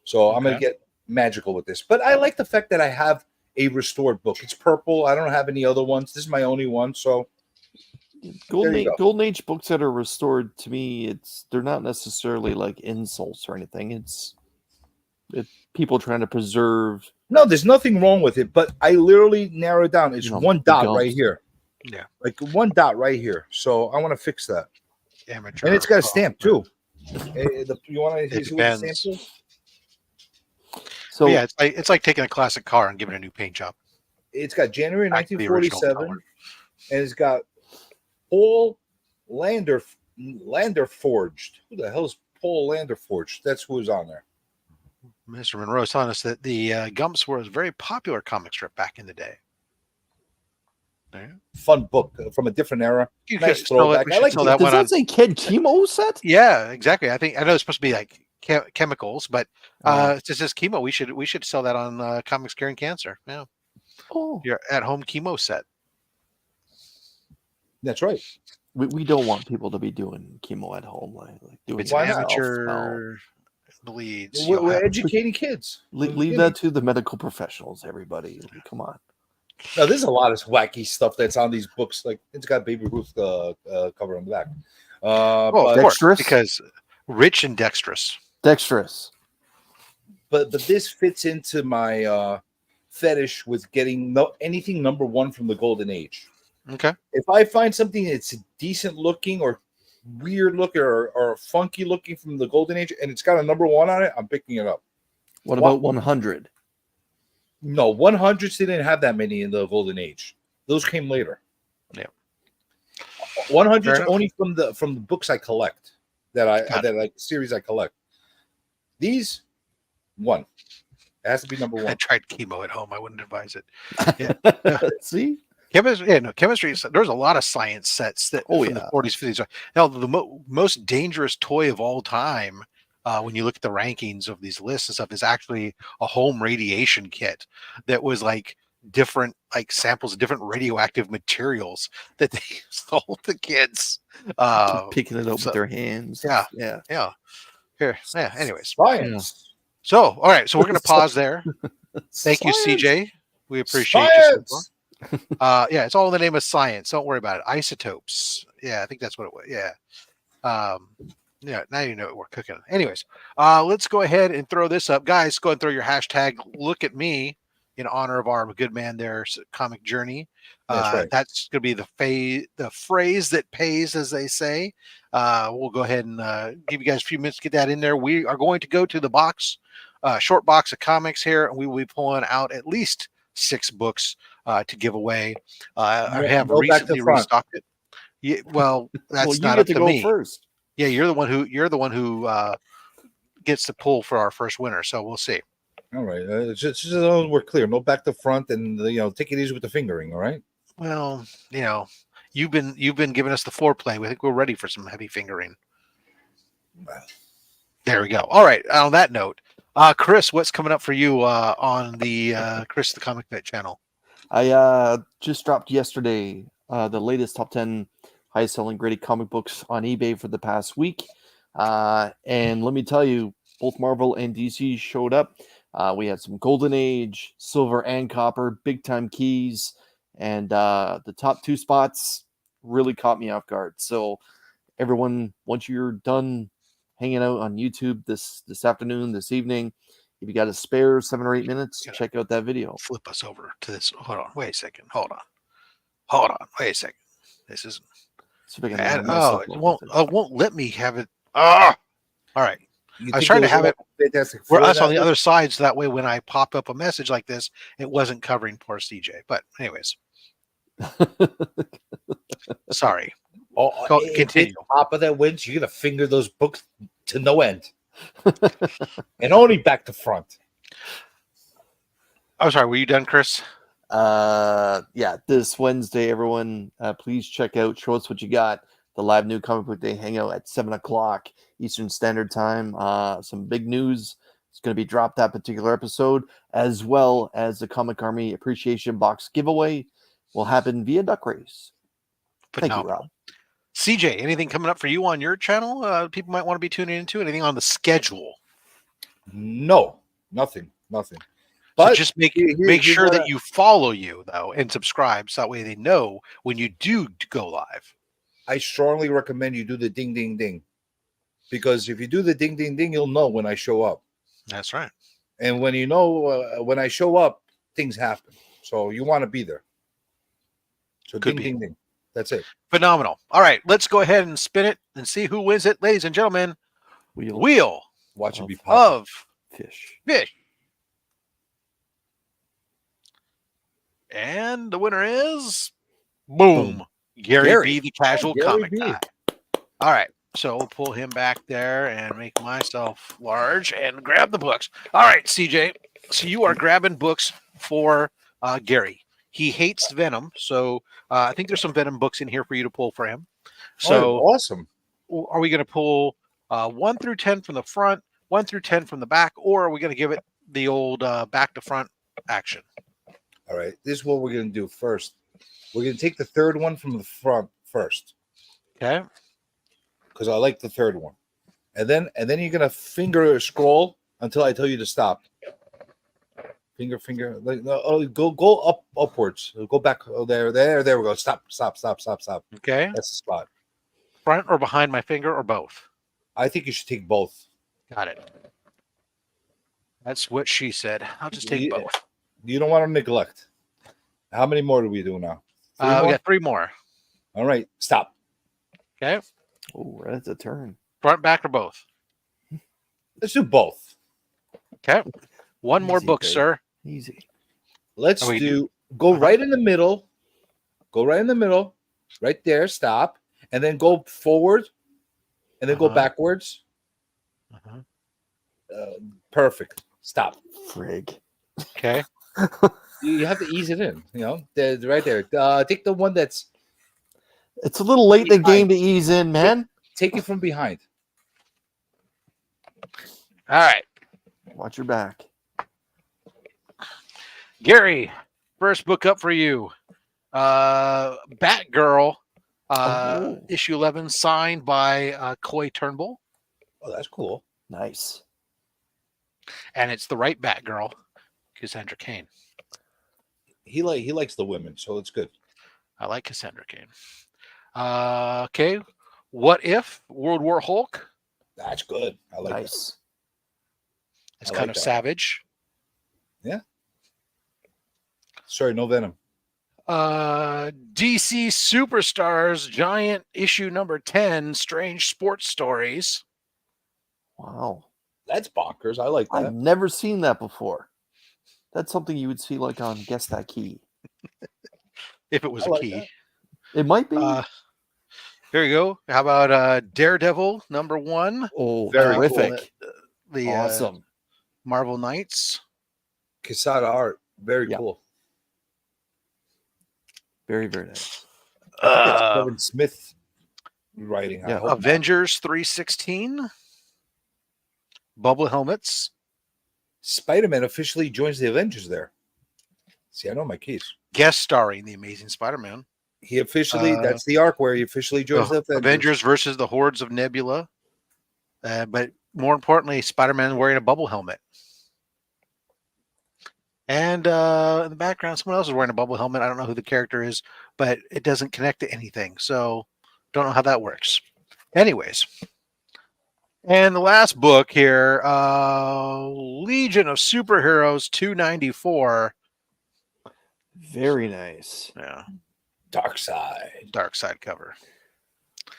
So I'm going to get magical with this. But I like the fact that I have a restored book. It's purple. I don't have any other ones. This is my only one. So Golden Age books that are restored, to me, they're not necessarily like insults or anything. It's people trying to preserve. No, there's nothing wrong with it. But I literally narrowed it down. It's one dot Gumps. right here. Yeah. Like one dot right here. So I want to fix that. Amateur. And it's got a stamp too. You want to It see what the stamp depends. is? So yeah, it's like taking a classic car and giving it a new paint job. It's got January Back to the original 1947, color. and it's got Paul Lander forged. Who the hell is Paul Lander forged? That's who's on there. Mr. Monroe is telling us that the Gumps were a very popular comic strip back in the day. Yeah. Fun book from a different era. You Nice could sell throwback. we I should like sell it. that does one that on. say Kid Chemo set? Yeah, exactly. I know it's supposed to be like chemicals, but it just says chemo. We should sell that on Comics Curing Cancer. Yeah, Oh, your at-home chemo set. That's right. we don't want people to be doing chemo at home, like doing It's it Why an not? themselves. amateur bleeds. We're, You'll we're have- educating kids. Leave that to the medical professionals, everybody. Come on. Now, there's a lot of wacky stuff that's on these books. Like it's got Baby Ruth cover on the back. Oh, But, of course, Dexterous? because rich and dexterous. Dexterous. but this fits into my fetish with getting anything number one from the Golden Age. Okay. If I find something that's decent looking or weird looking or funky looking from the Golden Age and it's got a number one on it, I'm picking it up. What about 100? No, 100s didn't have that many in the Golden Age. Those came later. Yeah. 100s only from the books I collect series I collect. These one. It has to be number one. I tried chemo at home. I wouldn't advise it. Yeah. See? Chemistry. There's a lot of science sets that from the 40s, 50s. Now, the most dangerous toy of all time, when you look at the rankings of these lists and stuff, is actually a home radiation kit that was like different, like samples of different radioactive materials that they sold to kids. Picking it up with their hands. Yeah. Here. Yeah. Anyways. Science. Yeah. So, all right. So we're going to pause there. Thank you, CJ. We appreciate you. Yeah, it's all in the name of science. Don't worry about it. Isotopes. Yeah, I think that's what it was. Yeah. Yeah, now you know what we're cooking. Anyways, let's go ahead and throw this up. Guys, go and throw your hashtag look at me in honor of our good man there's comic journey. That's right. That's gonna be the phrase that pays, as they say. We'll go ahead and give you guys a few minutes to get that in there. We are going to go to the box, short box of comics here, and we will be pulling out at least 6 books to give away. I have recently restocked it. Yeah, well, that's not up to me. First. Yeah, you're the one who gets the pull for our first winner. So we'll see. All right, just so we're clear. No back to front, and take it easy with the fingering. All right. Well, you've been giving us the foreplay. We think we're ready for some heavy fingering. Well, there we go. All right. On that note, Chris, what's coming up for you on the Chris the Comic Vet channel? I just dropped yesterday the latest top 10 highest selling graded comic books on eBay for the past week. And let me tell you, both Marvel and DC showed up. We had some Golden Age, Silver and Copper, big time keys, and the top 2 spots really caught me off guard. So everyone, once you're done hanging out on YouTube this afternoon, this evening, if you got a spare 7 or 8 minutes, check out that video. Flip us over to this. Hold on. Wait a second. Hold on. Wait a second. This is. It won't let me have it. All right. I was trying to have it for us on the other side, so that way when I pop up a message like this, it wasn't covering poor CJ. But anyways, sorry. Continue. Top of that wins, you're gonna finger those books to no end, and only back to front. I'm sorry. Were you done, Chris? Yeah, this Wednesday, everyone, please check out Show Us What You Got, the live new comic book day hangout at 7:00 Eastern Standard Time. Some big news is going to be dropped that particular episode, as well as the Comic Army Appreciation Box giveaway will happen via Duck Race. Thank you, Rob. CJ, anything coming up for you on your channel? People might want to be tuning into anything on the schedule? No, nothing. But so just make sure that you follow you though and subscribe, so that way they know when you do go live. I strongly recommend you do the ding ding ding, because if you do the ding ding ding, you'll know when I show up. That's right. And when you know when I show up, things happen. So you want to be there. So ding ding ding. That's it. Phenomenal. All right, let's go ahead and spin it and see who wins it, ladies and gentlemen. Wheel. Watch it be of fish. And the winner is boom. Gary B, the casual comic guy. All right. So we'll pull him back there and make myself large and grab the books. All right, CJ. So you are grabbing books for Gary. He hates Venom. So I think there's some Venom books in here for you to pull for him. So awesome. Are we going to pull 1 through 10 from the front, 1 through 10 from the back, or are we going to give it the old back to front action? All right, this is what we're going to do first. We're going to take the third one from the front first. Okay. Because I like the third one. And then you're going to finger scroll until I tell you to stop. Finger. Go upwards. Go back. Oh, there we go. Stop. Okay. That's the spot. Front or behind my finger or both? I think you should take both. Got it. That's what she said. I'll just take both. You don't want to neglect. How many more do we do now? We got 3 more. All right, stop. Okay. Oh, that's a turn. Front, back, or both? Let's do both. Okay. One more Easy, book, babe. sir. Easy. Let's Oh, we go right in the middle. Go right in the middle. Right there. Stop. And then go forward. And then go backwards. Perfect. Stop. Frig. Okay. You have to ease it in. You know, right there. Take the one that's. It's a little late in the game to ease in, man. Take it from behind. All right. Watch your back. Gary, first book up for you. Batgirl, issue 11, signed by Coy Turnbull. Oh, that's cool. Nice. And it's the right Batgirl, Cassandra Cain. He likes the women, so it's good. I like Cassandra Cain. Okay. What If? World War Hulk. That's good. I like Nice. It's I kind like of that. savage. Yeah. Sorry, no Venom. DC Superstars Giant issue number 10, Strange Sports Stories. Wow. That's bonkers. I like that. I've never seen that before. That's something you would see like on Guess That Key. If it was I a like key. that. It might be. There you go. How about Daredevil number 1? very terrific. The Awesome. Marvel Knights. Quesada art. Very Yeah. cool. Very, very nice. I think that's Kevin Smith writing. Yeah. I hope not. Avengers 316. Bubble helmets. Spider-Man officially joins the Avengers there. See, I know my keys. Guest starring the Amazing Spider-Man. He officially, that's the arc where he officially joins the Avengers versus the Hordes of Nebula. But more importantly, Spider-Man wearing a bubble helmet. And in the background, someone else is wearing a bubble helmet. I don't know who the character is, but it doesn't connect to anything. So don't know how that works. Anyways. And the last book here, Legion of Superheroes 294. Very nice. Yeah. Dark Side. Dark side cover.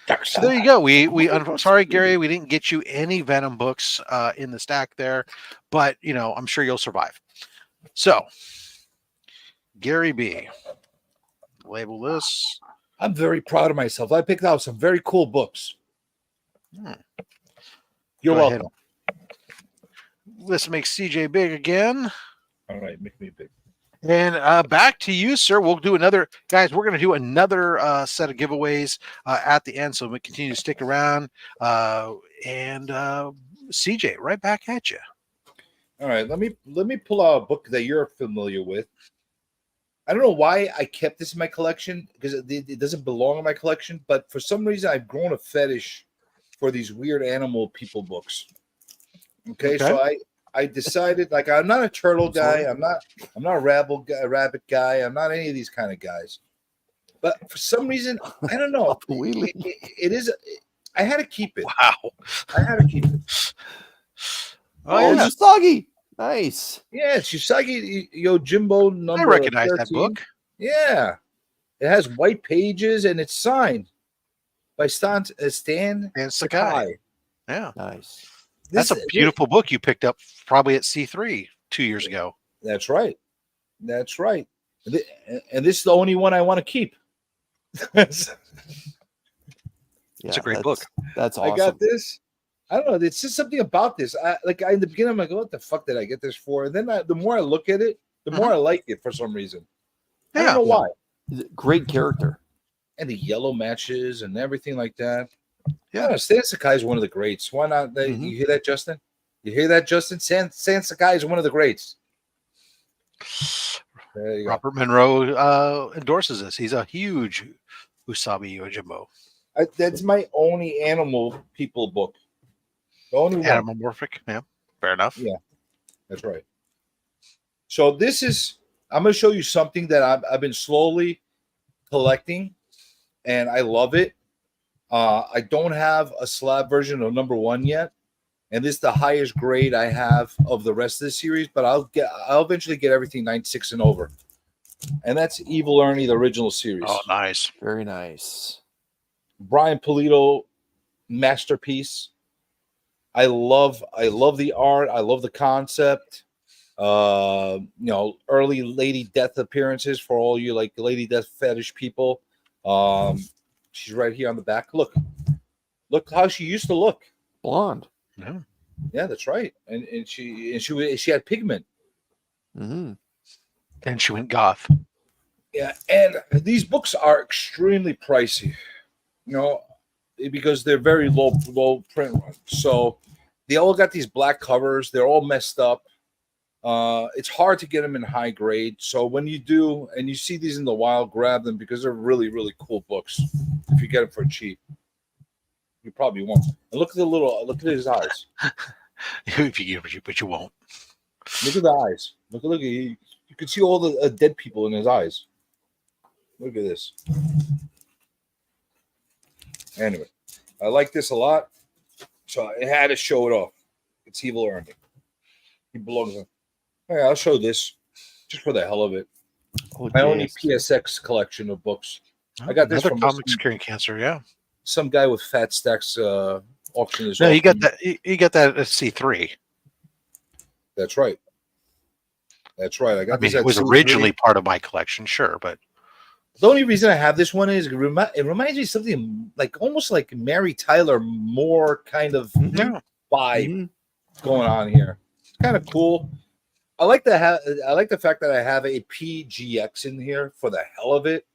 Dark So Side. there you go. I'm sorry, Gary, we didn't get you any Venom books in the stack there, but I'm sure you'll survive. So, Gary B, label this. I'm very proud of myself. I picked out some very cool books. You're Go ahead. welcome. Let's make CJ big again. All right, make me big. And back to you, sir. We'll do another, guys. We're going to do another set of giveaways at the end, so we continue to stick around. And CJ, right back at you. All right, let me pull out a book that you're familiar with. I don't know why I kept this in my collection because it doesn't belong in my collection, but for some reason I've grown a fetish for these weird animal people books. Okay. So I decided, like, I'm not a turtle guy. I'm not a rabbit guy. I'm not any of these kind of guys. But for some reason, I don't know. It is. I had to keep it. Wow. I had to keep it. Oh, yeah. Usagi. Nice. Yeah, it's Usagi Yojimbo number. I recognize 13. that book. Yeah. It has white pages and it's signed by Stan Sakai. Yeah. Nice. That's a beautiful book you picked up probably at C3 2 years ago. That's right. That's right. And this is the only one I want to keep. It's a great book. That's awesome. I got this. I don't know. It's just something about this. In the beginning, I'm like, what the fuck did I get this for? And then the more I look at it, the more I like it for some reason. I don't know why. Great character. And the yellow matches and everything like that. Yeah, Stan Sakai is one of the greats. Why not? You hear that, Justin? You hear that, Justin? Stan Sakai is one of the greats. There you go. Robert Monroe endorses this. He's a huge Usagi Yojimbo. That's my only animal people book. The only one. Animomorphic. Yeah, fair enough. Yeah, that's right. So I'm going to show you something that I've been slowly collecting, and I love it. I don't have a slab version of number 1 yet, and this is the highest grade I have of the rest of the series. But I'll eventually get everything 96 and over, and that's Evil Ernie, the original series. Oh, nice. Very nice. Brian Pulido masterpiece. I love the art. I love the concept. Early Lady Death appearances for all you like Lady Death fetish people. She's right here on the back. Look how she used to look. Blonde. Yeah, that's right. And she had pigment. Mm-hmm. And she went goth. Yeah, and these books are extremely pricey, because they're very low print runs. So they all got these black covers. They're all messed up. It's hard to get them in high grade. So when you do, and you see these in the wild, grab them because they're really, really cool books. If you get them for cheap, you probably won't. And look at his eyes. But you won't. Look at the eyes. Look. You can see all the dead people in his eyes. Look at this. Anyway, I like this a lot, so I had to show it off. It's Evil Ernie. He belongs in. Hey, I'll show this just for the hell of it. My only PSX collection of books. I got this from Comics Curing Cancer. Yeah, some guy with Fat Stacks auction as no, well. you got that. You got that at C3. That's right. That's right. I got this. It was C3. originally part of my collection, sure, but the only reason I have this one is it reminds me of something like almost like Mary Tyler Moore kind of vibe going on here. It's kind of cool. I like the fact that I have a PGX in here for the hell of it,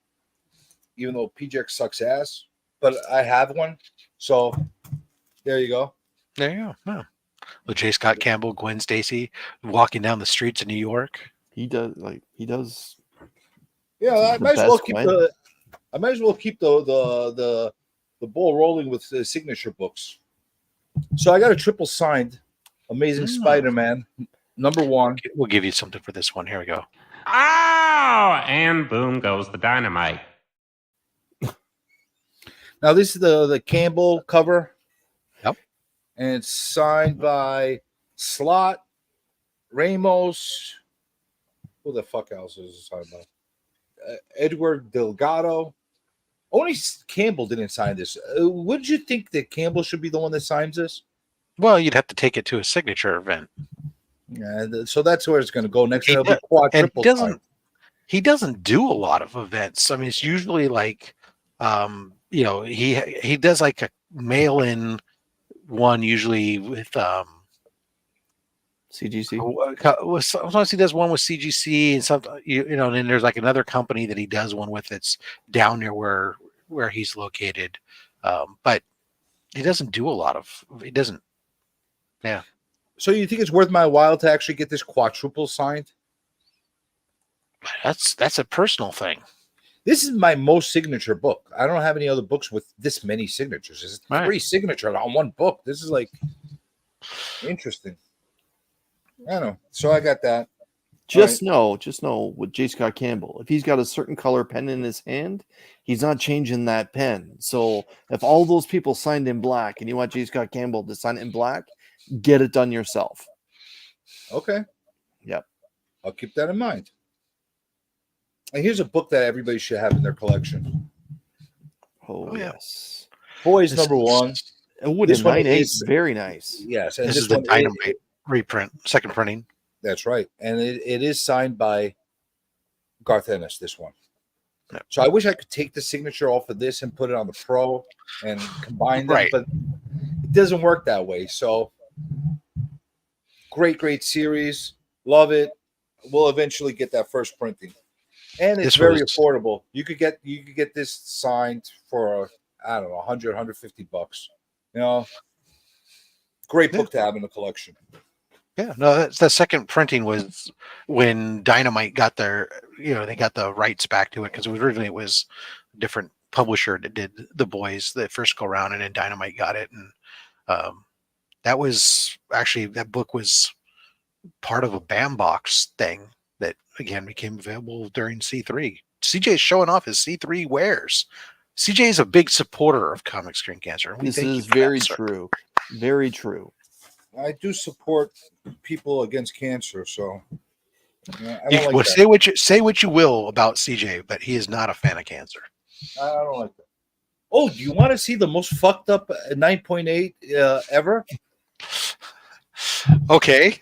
even though PGX sucks ass. But I have one, so there you go. There you go. Yeah. With J. Scott Campbell, Gwen Stacy walking down the streets of New York. He does. Yeah, I might as well keep the ball rolling with the signature books. So I got a triple signed Amazing Spider-Man #1. We'll give you something for this one. Here we go. Ow! And boom goes the dynamite. Now this is the Campbell cover. Yep. And it's signed by Slott, Ramos. Who the fuck else is it signed by? Edward Delgado. Only Campbell didn't sign this. Would you think that Campbell should be the one that signs this? Well, you'd have to take it to a signature event. Yeah, so that's where it's going to go next. It'll be quadruple. He doesn't do a lot of events. I mean, it's usually like, he does like a mail-in one, usually with CGC. Sometimes he does one with CGC, and sometimes and then there's like another company that he does one with that's down near where he's located. But he doesn't do a lot of. He doesn't. Yeah. So you think it's worth my while to actually get this quadruple signed? That's a personal thing. This is my most signature book. I don't have any other books with this many signatures. It's 3 signatures on one book. This is like interesting. I don't know. So I got that. Just know with J. Scott Campbell, if he's got a certain color pen in his hand, he's not changing that pen. So if all those people signed in black and you want J. Scott Campbell to sign it in black, get it done yourself. Okay. Yep. I'll keep that in mind. And here's a book that everybody should have in their collection. Oh yes. Boys #1. This one is very nice. Yes. And this is the Dynamite reprint, second printing. That's right. And it is signed by Garth Ennis, this one. Yep. So I wish I could take the signature off of this and put it on the Pro and combine them, but it doesn't work that way. So great series. Love it. We'll eventually get that first printing. And it's very affordable. You could get this signed for I don't know, $100, $150. Great book to have in the collection. Yeah, no, the second printing was when Dynamite got their, they got the rights back to it, because originally it was a different publisher that did the boys the first go around, and then Dynamite got it, and that was actually, that book was part of a BAM box thing that again became available during C3. CJ is showing off his C3 wares. CJ is a big supporter of Comic Screen Cancer. This is very true. Very true. I do support people against cancer, so I don't like Well, that. say what you will about CJ, but he is not a fan of cancer. I don't like that. Oh, do you want to see the most fucked up 9.8 ever? Okay.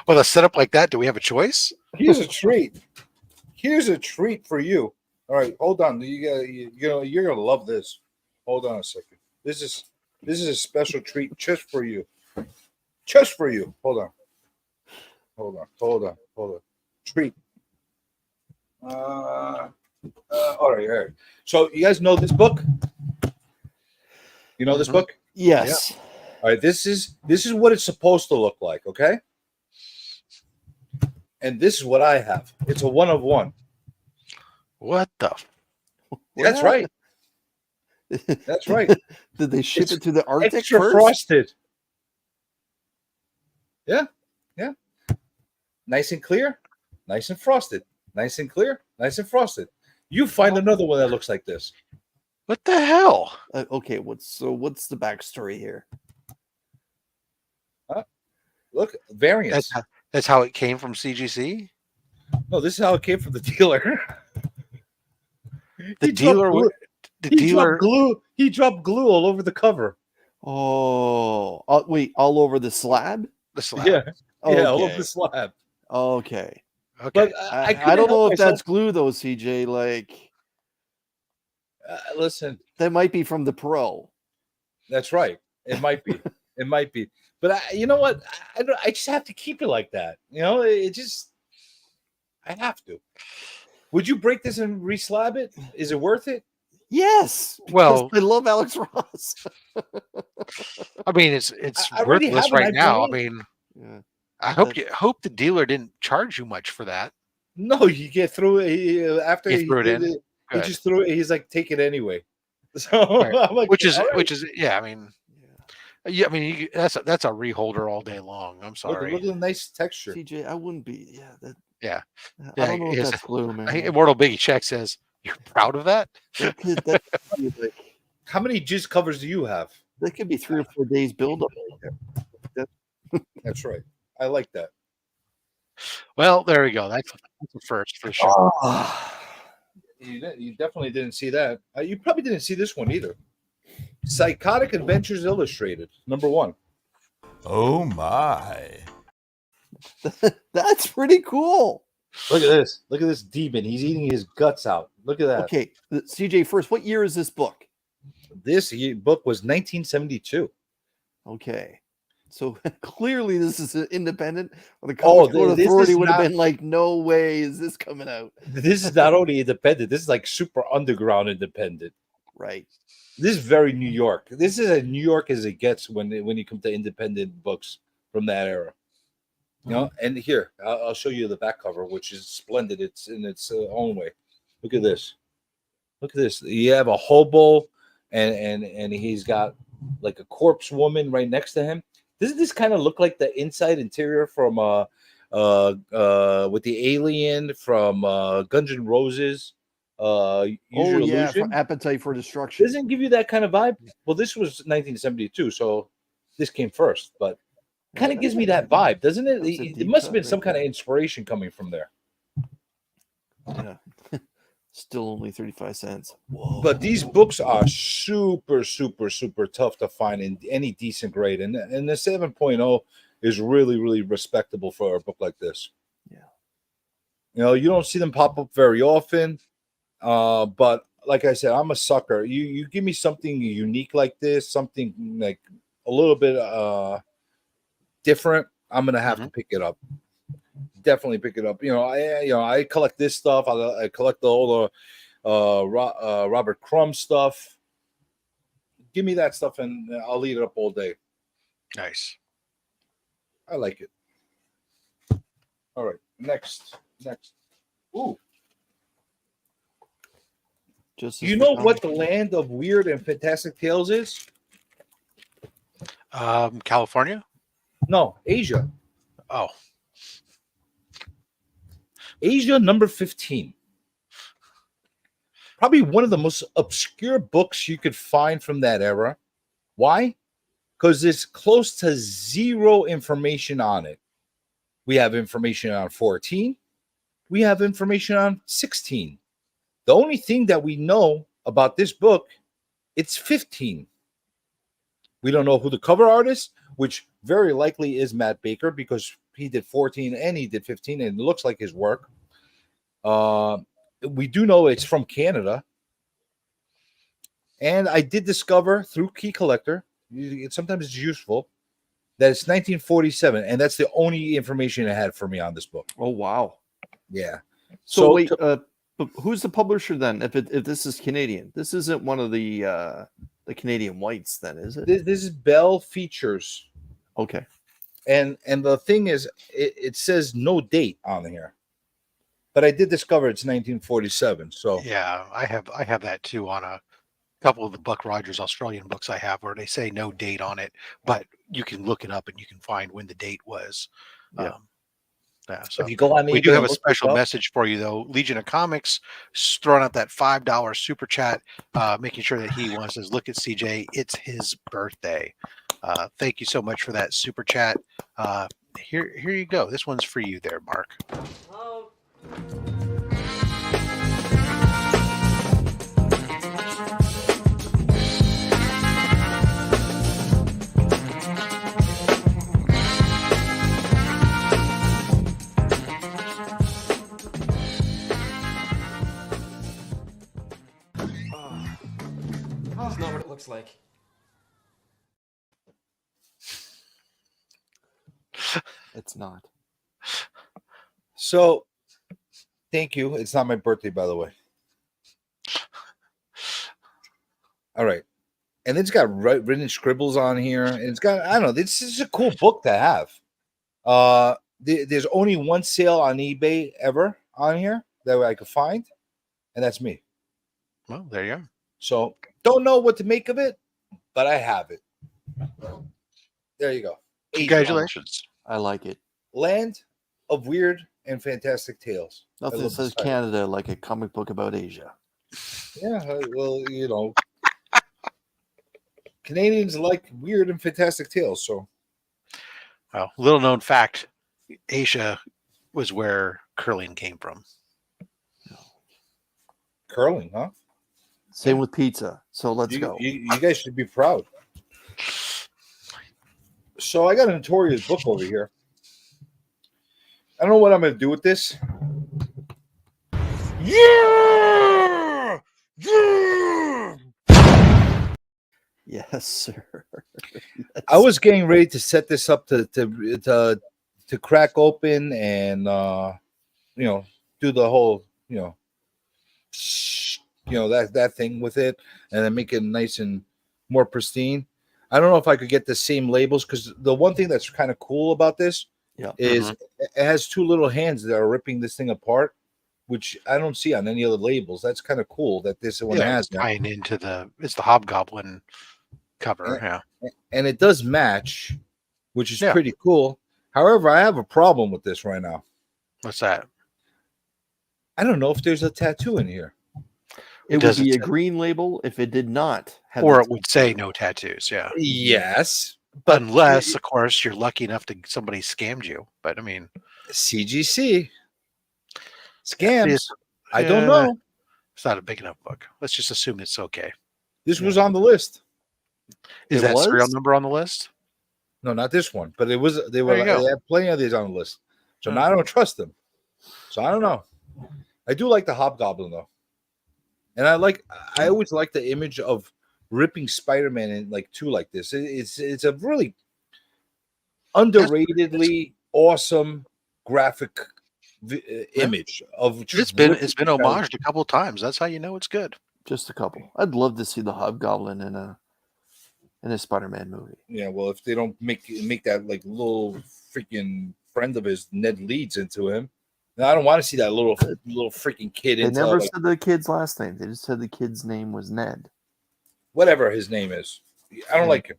With a setup like that, do we have a choice? Here's a treat. Here's a treat for you. All right, hold on. You're gonna love this. Hold on a second. This is a special treat just for you. Just for you. Hold on. Treat. All right. So you guys know this book? You know this book? Yes. All right. This is what it's supposed to look like. Okay. And this is what I have. It's a 1 of 1. What the? That's right. That's right. Did they ship it to the Arctic Extra first? frosted. Yeah. Nice and clear, nice and frosted. Nice and clear, nice and frosted. You find another one that looks like this. What the hell? Okay, what's the backstory here? Look, variants. That's how it came from CGC. No, this is how it came from the dealer. The dealer. He dropped glue all over the cover. Oh, wait, all over the slab? The slab. Yeah, Okay. all over the slab. Okay. Okay. But I don't know if that's glue though, CJ. Like, listen, that might be from the pro. that's right. It might be. It might be. But you know what? I just have to keep it like that. You know, I have to. Would you break this and reslab it? Is it worth it? Yes. Well, I love Alex Ross. I mean, it's I already worthless have an right now. I iPhone. mean, Yeah. I hope the dealer didn't charge you much for that. No, you get through it after He threw it in? He Good. just threw it. He's like, take it anyway. So Right. I'm like, which is all right. yeah. I mean, yeah. I mean, that's a reholder all day long. I'm sorry. Look at the nice texture. CJ, I wouldn't be. Yeah. Yeah. I don't know if it's- that's glue, man. Immortal Biggie Check says, "You're proud of that?" That could be like, How many jizz covers do you have? that could be 3 or 4 days build up. That's right. I like that. Well, there we go. That's a first for sure. You definitely didn't see that. You probably didn't see this one either. Psychotic Adventures Illustrated, #1. Oh my. That's pretty cool. Look at this. Look at this demon. He's eating his guts out. Look at that. Okay, CJ, first, what year is this book? This book was 1972. Okay. So clearly this is independent. The Oh, Comic Code this Authority is would have not- been like, no way is this coming out. This is not only independent. This is like super underground independent. Right. This is very New York. This is as New York as it gets when you come to independent books from that era. You know, and here I'll show you the back cover, which is splendid. It's in its own way. Look at this. Look at this. You have a hobo, and he's got like a corpse woman right next to him. Doesn't this kind of look like the inside interior from with the alien from Guns N' Roses? Use Your Illusion? For Appetite for Destruction. Doesn't it give you that kind of vibe? Well, this was 1972, so this came first, but kind of gives me that vibe, doesn't it? That's a It deep must have cut been right some kind of there. inspiration coming from there. Yeah. Still only 35 cents. Whoa. But these books are super, super, super tough to find in any decent grade, and the 7.0 is really, really respectable for a book like this. Yeah. You know, you don't see them pop up very often, but like I said, I'm a sucker. You give me something unique like this, something like a little bit different, I'm gonna have to pick it up. Definitely pick it up. I collect this stuff. I collect all the Robert Crumb stuff. Give me that stuff, and I'll eat it up all day. Nice. I like it. All right, next. Ooh, Just do you know what the land of weird and fantastic tales is? California? No, Asia. Oh, Asia, number 15. Probably one of the most obscure books you could find from that era. Why? because there's close to zero information on it. We have information on 14. We have information on 16. The only thing that we know about this book, it's 15. We don't know who the cover artist, which very likely is Matt Baker because he did 14 and he did 15, and it looks like his work. We do know it's from Canada. And I did discover through Key Collector, sometimes it's useful, that it's 1947, and that's the only information it had for me on this book. Oh, wow. Yeah. So wait, but who's the publisher then? If this is Canadian, this isn't one of the Canadian whites, then, is it? This is Bell Features. Okay. And the thing is, it says no date on here, but I did discover it's 1947. So yeah, I have that too on a couple of the Buck Rogers Australian books I have where they say no date on it, but you can look it up and you can find when the date was. Yeah. Yeah, so if you go on, we do have a special message for you though. Legion of Comics throwing out that $5 super chat, making sure that he wants to look at CJ. It's his birthday. Thank you so much for that super chat. Here you go. This one's for you there, Mark. That's not what it looks like. It's not. So thank you. It's not my birthday, by the way. All right. And it's got written scribbles on here. And it's got, I don't know, this is a cool book to have. There's only one sale on eBay ever on here that I could find, and that's me. Well, there you are. So don't know what to make of it, but I have it. There you go. Congratulations. I like it. Land of Weird and Fantastic Tales. Nothing says Canada like a comic book about Asia. Yeah, well, you know, Canadians like weird and fantastic tales. So, well, little known fact, Asia was where curling came from. Curling, huh? Same with pizza. So let's go. You guys should be proud. So I got a notorious book over here. I don't know what I'm going to do with this. Yeah! Yeah! Yes, sir. I was getting ready to set this up to crack open and you know, do the whole that thing with it, and then make it nice and more pristine. I don't know if I could get the same labels, because the one thing that's kind of cool about this is it has two little hands that are ripping this thing apart, which I don't see on any other labels. That's kind of cool that this one has that. Tying into it's the Hobgoblin cover, and it does match, which is pretty cool. However, I have a problem with this right now. What's that? I don't know if there's a tattoo in here. It would be a green label if it did not have, or it would say no tattoos. Yeah. Yes, but unless, of course, you're lucky enough to somebody scammed you. But I mean, CGC scams. I don't know. It's not a big enough book. Let's just assume it's okay. This was on the list. Is that serial number on the list? No, not this one. But it was. They had plenty of these on the list. So now I don't trust them. So I don't know. I do like the Hobgoblin though. And I always like the image of ripping Spider-Man in like two like this. It's a really underratedly awesome graphic image of. It's been homaged a couple of times. That's how you know it's good. Just a couple. I'd love to see the Hobgoblin in a Spider-Man movie. Yeah, well, if they don't make that like little freaking friend of his, Ned Leeds, into him. I don't want to see that little freaking kid. They never said the kid's last name. They just said the kid's name was Ned. Whatever his name is. I don't like him.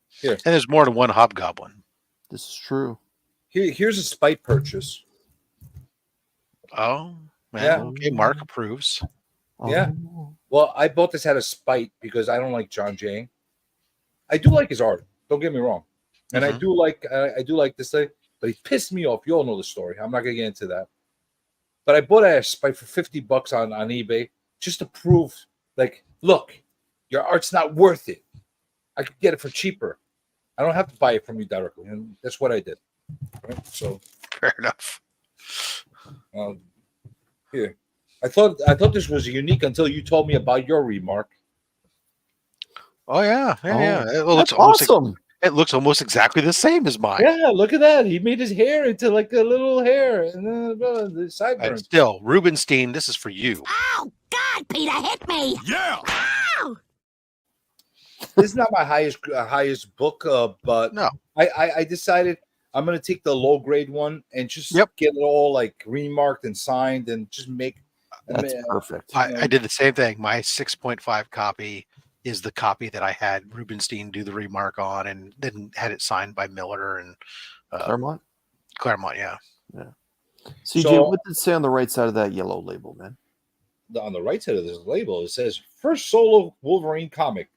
Here. And there's more than one Hobgoblin. This is true. Here's a spite purchase. Oh, man. Yeah. Okay, Mark approves. Yeah. Well, I bought this out of spite because I don't like John Jay. I do like his art. Don't get me wrong, and I do like this thing, but he pissed me off. You all know the story. I'm not gonna get into that. But I bought a Spike for $50 on eBay just to prove, like, look, your art's not worth it. I could get it for cheaper. I don't have to buy it from you directly, and that's what I did. Right? So fair enough. Here, I thought this was unique until you told me about your remark. Oh yeah. It looks awesome. It looks almost exactly the same as mine. Yeah, look at that. He made his hair into like a little hair and the sideburns. Still, Rubenstein, this is for you. Oh, God, Peter, hit me. Yeah. Ow! This is not my highest book, but no, I decided I'm gonna take the low grade one and just get it all like remarked and signed and just make. That's perfect. I did the same thing. My 6.5 copy is the copy that I had Rubenstein do the remark on, and then had it signed by Miller and Claremont. Yeah. CJ, So- what did it say on the right side of that yellow label, man? On the right side of this label, it says first solo Wolverine comic,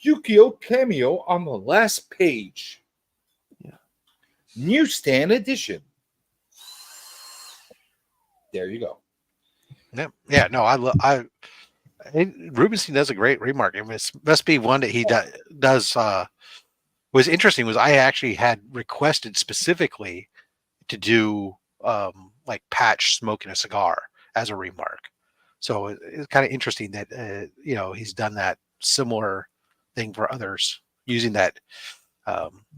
Yukio cameo on the last page. Yeah. Newsstand edition. There you go. Yeah. No, Rubenstein does a great remark. It must be one that he does. Was interesting was I actually had requested specifically to do like Patch smoking a cigar as a remark. So it's kind of interesting that he's done that similar thing for others using that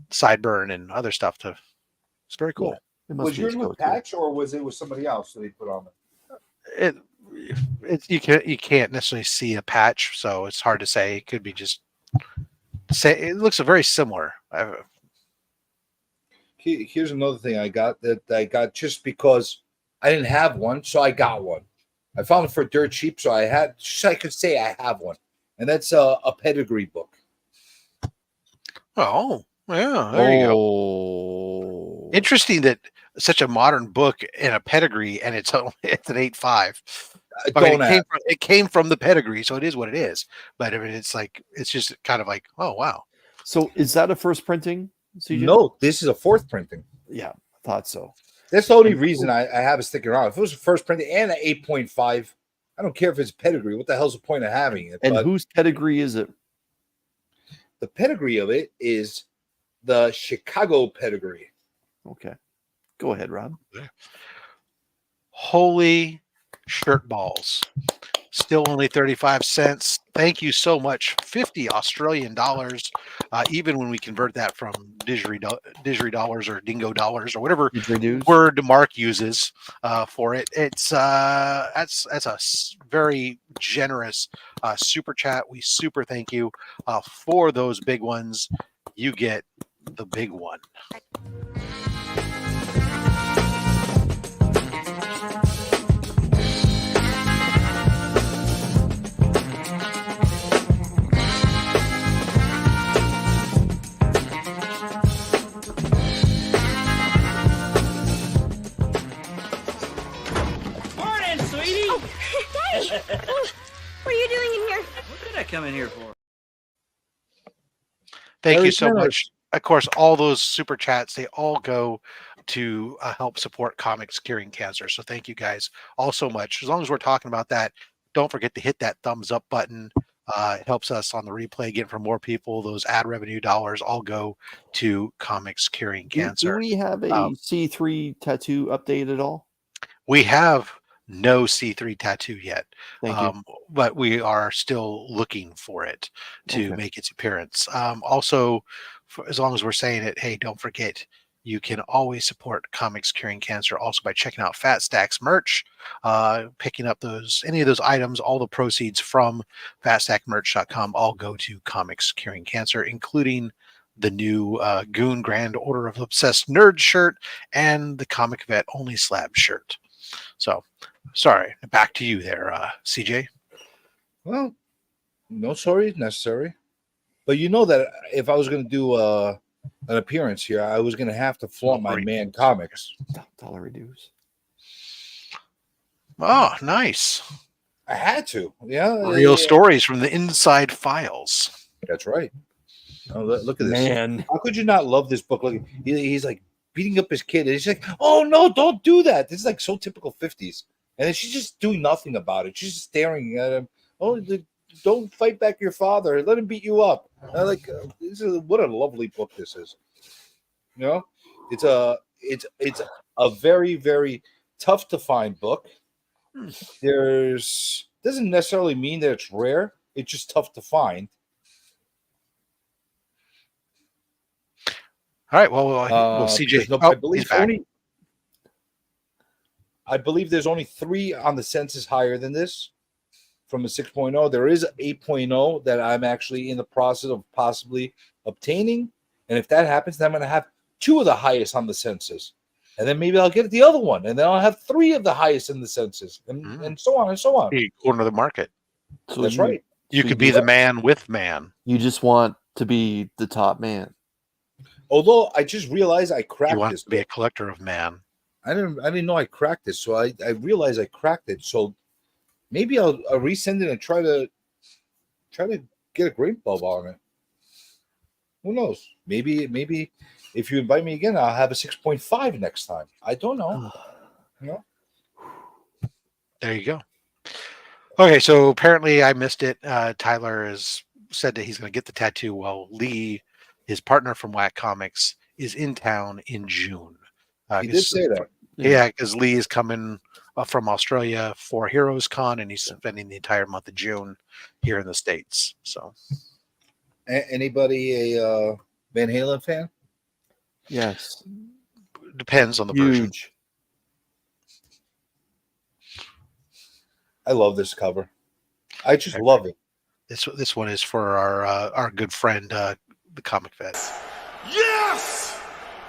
sideburn and other stuff to. It's very cool. It must Was be yours his with go-to. Patch or was it with somebody else that he put on it? You can't necessarily see a patch, so it's hard to say. It could be just it looks very similar. Here's another thing I got just because I didn't have one, so I got one. I found it for dirt cheap, so I could say I have one, and that's a pedigree book. Oh, yeah, there you go. Interesting that such a modern book in a pedigree, and it's an 8.5. It came from the pedigree, so it is what it is. But I mean, it's just kind of like, oh wow. So is that a first printing, CJ? No, this is a fourth printing. Yeah, I thought so. That's the only reason I have it sticking around. If it was a first printing and an 8.5, I don't care if it's pedigree. What the hell's the point of having it? And whose pedigree is it? The pedigree of it is the Chicago pedigree. Okay. Go ahead, Rob. Holy shirt balls. Still only 35 cents. Thank you so much. 50 Australian dollars. Even when we convert that from Didgeridoo dollars or Dingo dollars or whatever word Mark uses for it. It's that's a very generous super chat. We super thank you for those big ones. You get the big one. Morning, sweetie. Oh, Daddy. What are you doing in here? What did I come in here for? Thank you so much. Of course, all those super chats, they all go to help support comics curing cancer. So thank you guys all so much. As long as we're talking about that, don't forget to hit that thumbs up button. It helps us on the replay get for more people. Those ad revenue dollars all go to comics curing cancer. Do we have a C3 tattoo update at all? We have no C3 tattoo yet, Thank you. but we are still looking for it to make its appearance. Also, as long as we're saying it, hey, don't forget, you can always support Comics Curing Cancer also by checking out Fat Stacks merch, picking up any of those items. All the proceeds from fatstackmerch.com all go to Comics Curing Cancer, including the new Goon Grand Order of Obsessed Nerds shirt and the Comic Vet OnlySlabs shirt. So, sorry, back to you there, CJ. Well, no sorry necessary. But you know that if I was going to do an appearance here, I was going to have to flaunt my man comics. Dollar reduce. Oh, nice. I had to. Yeah. Real stories from the inside files. That's right. Oh, look at this. Man. How could you not love this book? Look, he's like beating up his kid. And he's like, oh, no, don't do that. This is like so typical 50s. And then she's just doing nothing about it. She's just staring at him. Oh, don't fight back your father. Let him beat you up. What a lovely book this is. You know, it's a very, very tough to find book. Doesn't necessarily mean that it's rare. It's just tough to find. All right. Well, CJ. I believe there's only 3 on the census higher than this from a 6.0. There is 8.0 that I'm actually in the process of possibly obtaining. And if that happens, then I'm going to have 2 of the highest on the census. And then maybe I'll get the other one. And then I'll have 3 of the highest in the census. And so on and so on. You corner the market. So That's right. You could be the man with man. You just want to be the top man. Although I just realized I cracked You want this. to be a collector of man. I didn't know I cracked this, so I realized I cracked it. So maybe I'll resend it and try to get a great bulb on it. Who knows? Maybe if you invite me again, I'll have a 6.5 next time. I don't know. There you go. Okay, so apparently I missed it. Tyler has said that he's going to get the tattoo while Lee, his partner from Whack Comics, is in town in June. He did say that. Yeah, because Lee is coming from Australia for Heroes Con, and he's spending the entire month of June here in the States. So, anybody a Van Halen fan? Yes. Depends on the version. I love this cover. I just love it. This one is for our good friend, the Comic Vet. Yes!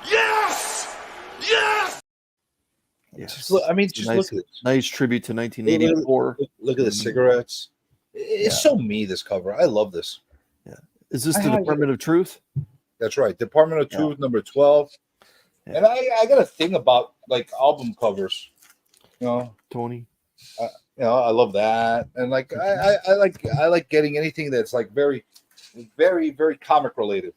Yes! Yes! Yes. Look at this. Nice tribute to 1984. Look at the cigarettes. It's so me, this cover. I love this. Yeah. Is this the Department of Truth? That's right. Department of Truth, number 12. Yeah. And I got a thing about like album covers. You know, Tony. I love that. And like I like getting anything that's like very, very, very comic related.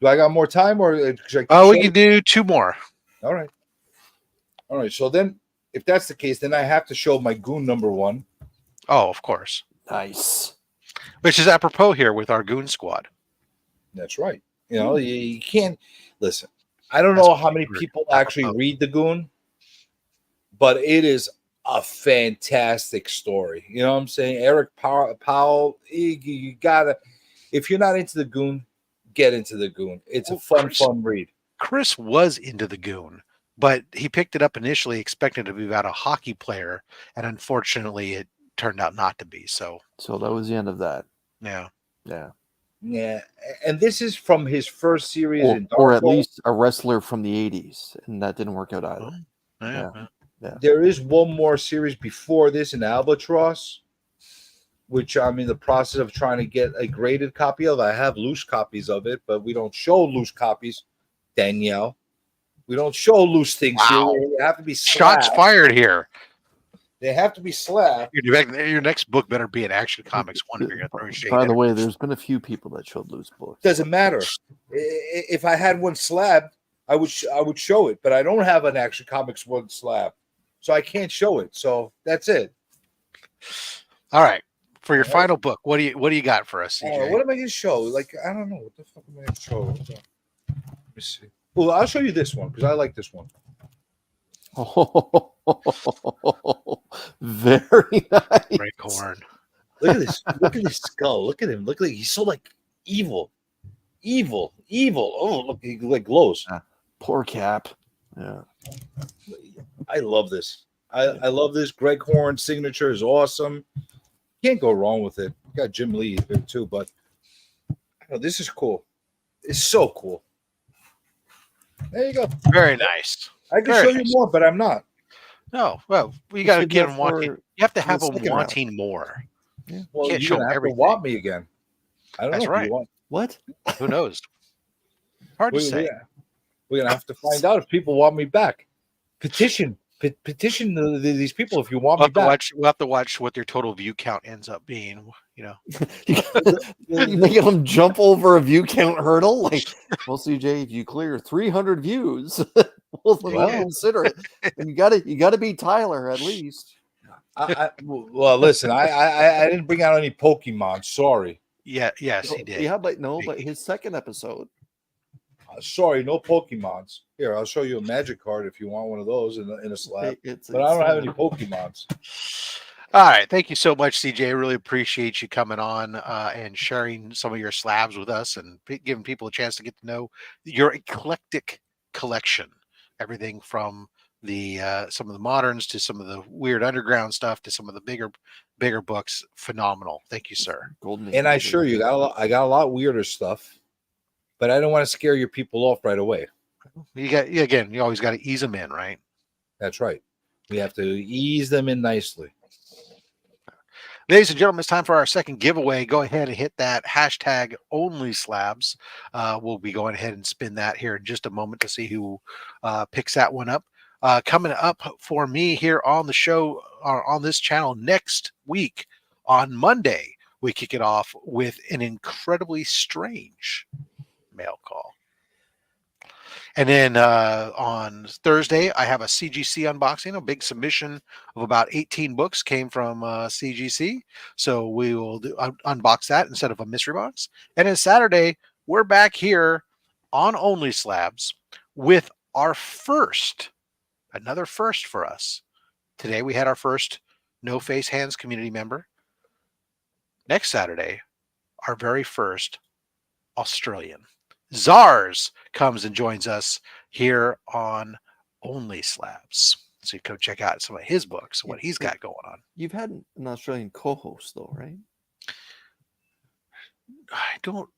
Do I got more time or should I we can do 2 more. All right. So then, if that's the case, then I have to show my Goon number 1. Oh, of course. Nice. Which is apropos here with our Goon Squad. That's right. You know, you can't listen. I don't know how many people actually read the Goon, but it is a fantastic story. You know what I'm saying? Eric Powell, you gotta. If you're not into the Goon, get into the Goon. It's a fun read. Chris was into the Goon, but he picked it up initially expecting it to be about a hockey player, and unfortunately it turned out not to be. So that was the end of that. Yeah. And this is from his first series or at least a wrestler from the 80s, and that didn't work out either. Yeah. There is one more series before this in Albatross, which I'm in the process of trying to get a graded copy of. I have loose copies of it, but we don't show loose copies, Danielle. We don't show loose things here. They have to be slabbed. Shots fired here. They have to be slabbed. Your next book better be an Action Comics one if you're going to throw shade. By the way, there's been a few people that showed loose books. Doesn't matter. If I had one slab, I would show it, but I don't have an Action Comics one slab, so I can't show it. So that's it. All right. For your final book, what do you got for us, CJ? What am I going to show? Like, I don't know. What the fuck am I going to show? Let me see. Well, I'll show you this one because I like this one. Oh, very nice. Great corn. Look at this. Look at his skull. Look at him. Look at he's so like evil. Oh, look, he like glows. Poor Cap. Yeah. I love this. I love this. Greg Horn's signature is awesome. Can't go wrong with it. Got Jim Lee there too, but this is cool. It's so cool. There you go. Very nice. I can show you more, but I'm not. No, well, you got to get them wanting. You have to have them wanting more. Yeah. Well, can't you're show gonna have everything. to want me again. I don't That's know. right. What? Who knows? Hard to say. We're gonna have to find out if people want me back. Petition petition these people if you want We'll me back. we'll have to watch what their total view count ends up being. You know, You making them jump over a view count hurdle? Like, well, CJ, if you clear 300 views, we'll consider it. And you gotta beat Tyler at least. Well, listen, I didn't bring out any Pokemon. Sorry. Yes, he did. Yeah, but his second episode. Sorry, no Pokemons. Here, I'll show you a magic card if you want one of those in a slab. But I don't have any Pokemons. All right. Thank you so much, CJ. I really appreciate you coming on and sharing some of your slabs with us and giving people a chance to get to know your eclectic collection. Everything from the some of the moderns to some of the weird underground stuff to some of the bigger books. Phenomenal. Thank you, sir. And I assure you, I got a lot weirder stuff, but I don't want to scare your people off right away. You always got to ease them in, right? That's right. We have to ease them in nicely. Ladies and gentlemen, it's time for our second giveaway. Go ahead and hit that hashtag OnlySlabs. We'll be going ahead and spin that here in just a moment to see who picks that one up. Coming up for me here on the show, or on this channel next week on Monday, we kick it off with an incredibly strange mail call. And then on Thursday, I have a CGC unboxing. A big submission of about 18 books came from CGC. So we will unbox that instead of a mystery box. And then Saturday, we're back here on OnlySlabs with our another first for us. Today, we had our first No Face Hands community member. Next Saturday, our very first Australian. Zars comes and joins us here on OnlySlabs. So you go check out some of his books, what he's got going on. You've had an Australian co-host though, right?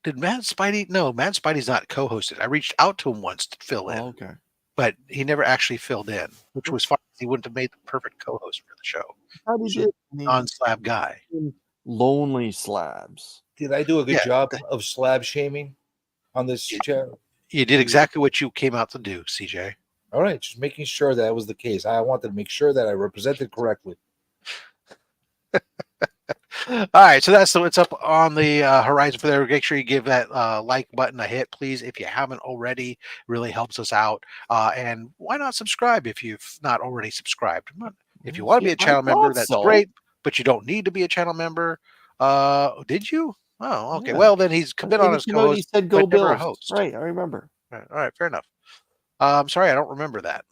Did Matt Spidey? No, Matt Spidey's not co-hosted. I reached out to him once to fill in. Oh, okay. But he never actually filled in, which was fine. He wouldn't have made the perfect co-host for the show. Non-slab guy. Lonely Slabs. Did I do a good job of slab shaming on this channel? You did exactly what you came out to do, CJ. All right, just making sure that was the case. I wanted to make sure that I represented correctly. All right, so that's what's up on the horizon for there. Make sure you give that like button a hit, please, if you haven't already. It really helps us out. And why not subscribe if you've not already subscribed? If you want to be a channel member, that's great, but you don't need to be a channel member. Did you? Oh, okay. Yeah. Well, then he's been on as co-host. He said go Bills. Host. Right, I remember. All right, fair enough. I'm sorry, I don't remember that.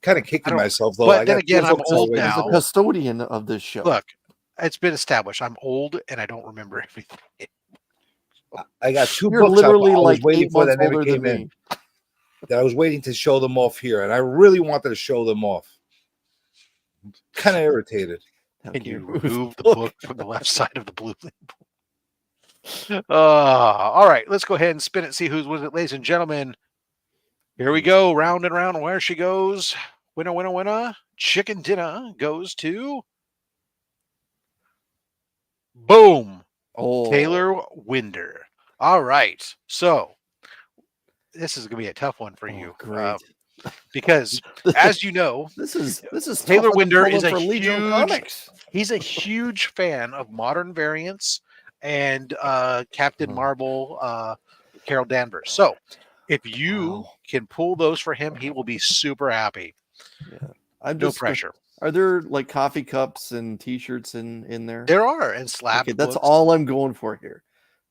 Kind of kicking myself, though. But then again, I'm old now. I'm the custodian of this show. Look, it's been established. I'm old and I don't remember everything. I got two You're books literally like waiting for that never came in. That I was waiting to show them off here, and I really wanted to show them off. Kind of irritated. Can you remove the book from the left side of the blue label? All right, let's go ahead and spin it, see who's with it, ladies and gentlemen. Here we go, round and round. Where she goes. Winner. Chicken dinner goes to boom. Taylor Winder. All right. So this is gonna be a tough one for you. Great. Because as you know, this is Taylor Winder is he's a huge fan of modern variants and Captain Marvel, Carol Danvers. So if you can pull those for him, he will be super happy. Yeah, no pressure. Are there like coffee cups and T-shirts in there? There are, and slab. Okay, that's all I'm going for here.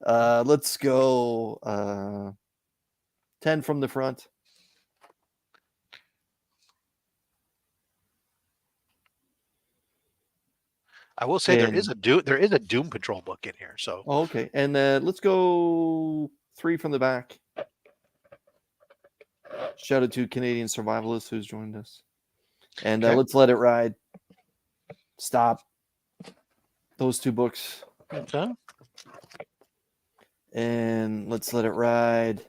Let's go 10 from the front. I will say there is a Doom Patrol book in here. So okay, and let's go 3 from the back. Shout out to Canadian Survivalist who's joined us, and let's let it ride. Stop. Those 2 books. Okay. And let's let it ride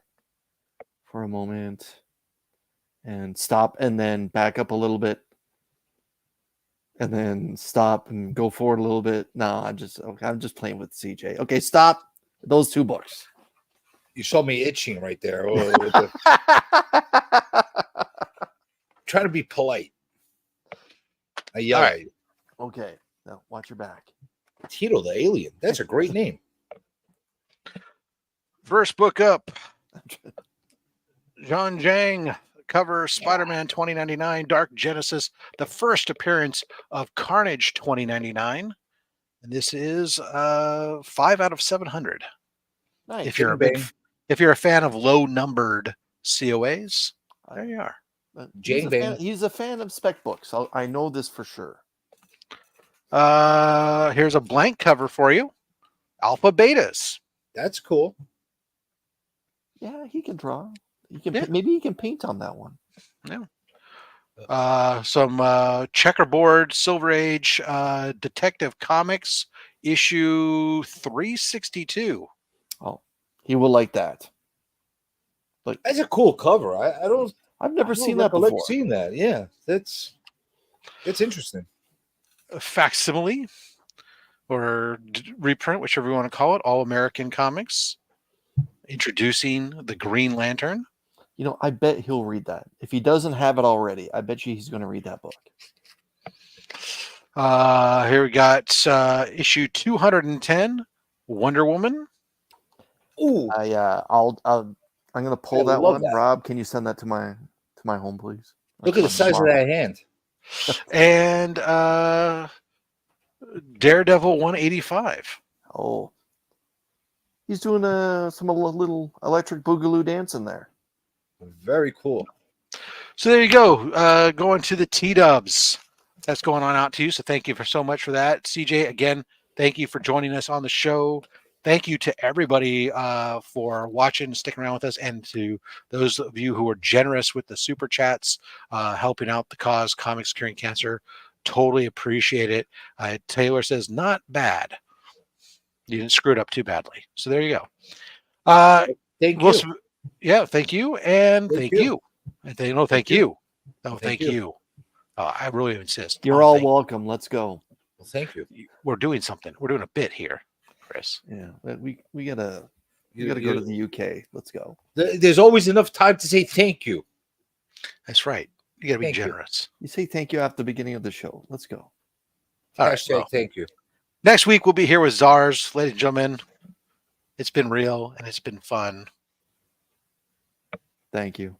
for a moment, and stop, and then back up a little bit. And then stop and go forward a little bit. No, I'm just playing with CJ. Okay, stop. Those 2 books. You saw me itching right there. Trying to be polite. I yell All right. at you. Okay, now watch your back. Tito the Alien. That's a great name. First book up. John Jang, cover Spider-Man 2099, Dark Genesis, the first appearance of Carnage 2099. And this is 5 out of 700. Nice. If you're Bang, bang. if you're a fan of low numbered COAs, there you are. He's Jang a bang. fan, he's a fan of spec books. I know this for sure. Here's a blank cover for you. Alpha Betas. That's cool. Yeah, he can draw. He can Yeah. maybe he can paint on that one. Yeah. Some checkerboard Silver Age Detective Comics issue 362. Oh, he will like that. Like That's a cool cover. I've never seen that recollect before. Seen that? Yeah, that's interesting. A facsimile or reprint, whichever you want to call it. All American Comics introducing the Green Lantern. You know, I bet he'll read that. If he doesn't have it already, I bet you he's going to read that book. Here we got issue 210, Wonder Woman. Ooh, I'm going to pull I that love one. that. Rob, can you send that to my home, please? Look at the size of that hand. And Daredevil 185. Oh, he's doing some little electric boogaloo dance in there. Very cool. So there you go. Going to the T-Dubs. That's going on out to you. So thank you for so much for that. CJ, again, thank you for joining us on the show. Thank you to everybody for watching, sticking around with us, and to those of you who are generous with the super chats, helping out the cause, Comics Curing Cancer. Totally appreciate it. Taylor says, not bad. You didn't screw it up too badly. So there you go. Thank you. Yeah, thank you. And thank you. you. And thank you. Oh, thank you. I really insist. You're all welcome. Let's go. Well, thank you. We're doing something. We're doing a bit here, Chris. Yeah, we gotta go to the UK. Let's go. There's always enough time to say thank you. That's right. You got to be Thank you. generous. You say thank you after the beginning of the show. Let's go. All right. Hashtag thank you. Next week, we'll be here with Czars. Ladies and gentlemen, it's been real and it's been fun. Thank you.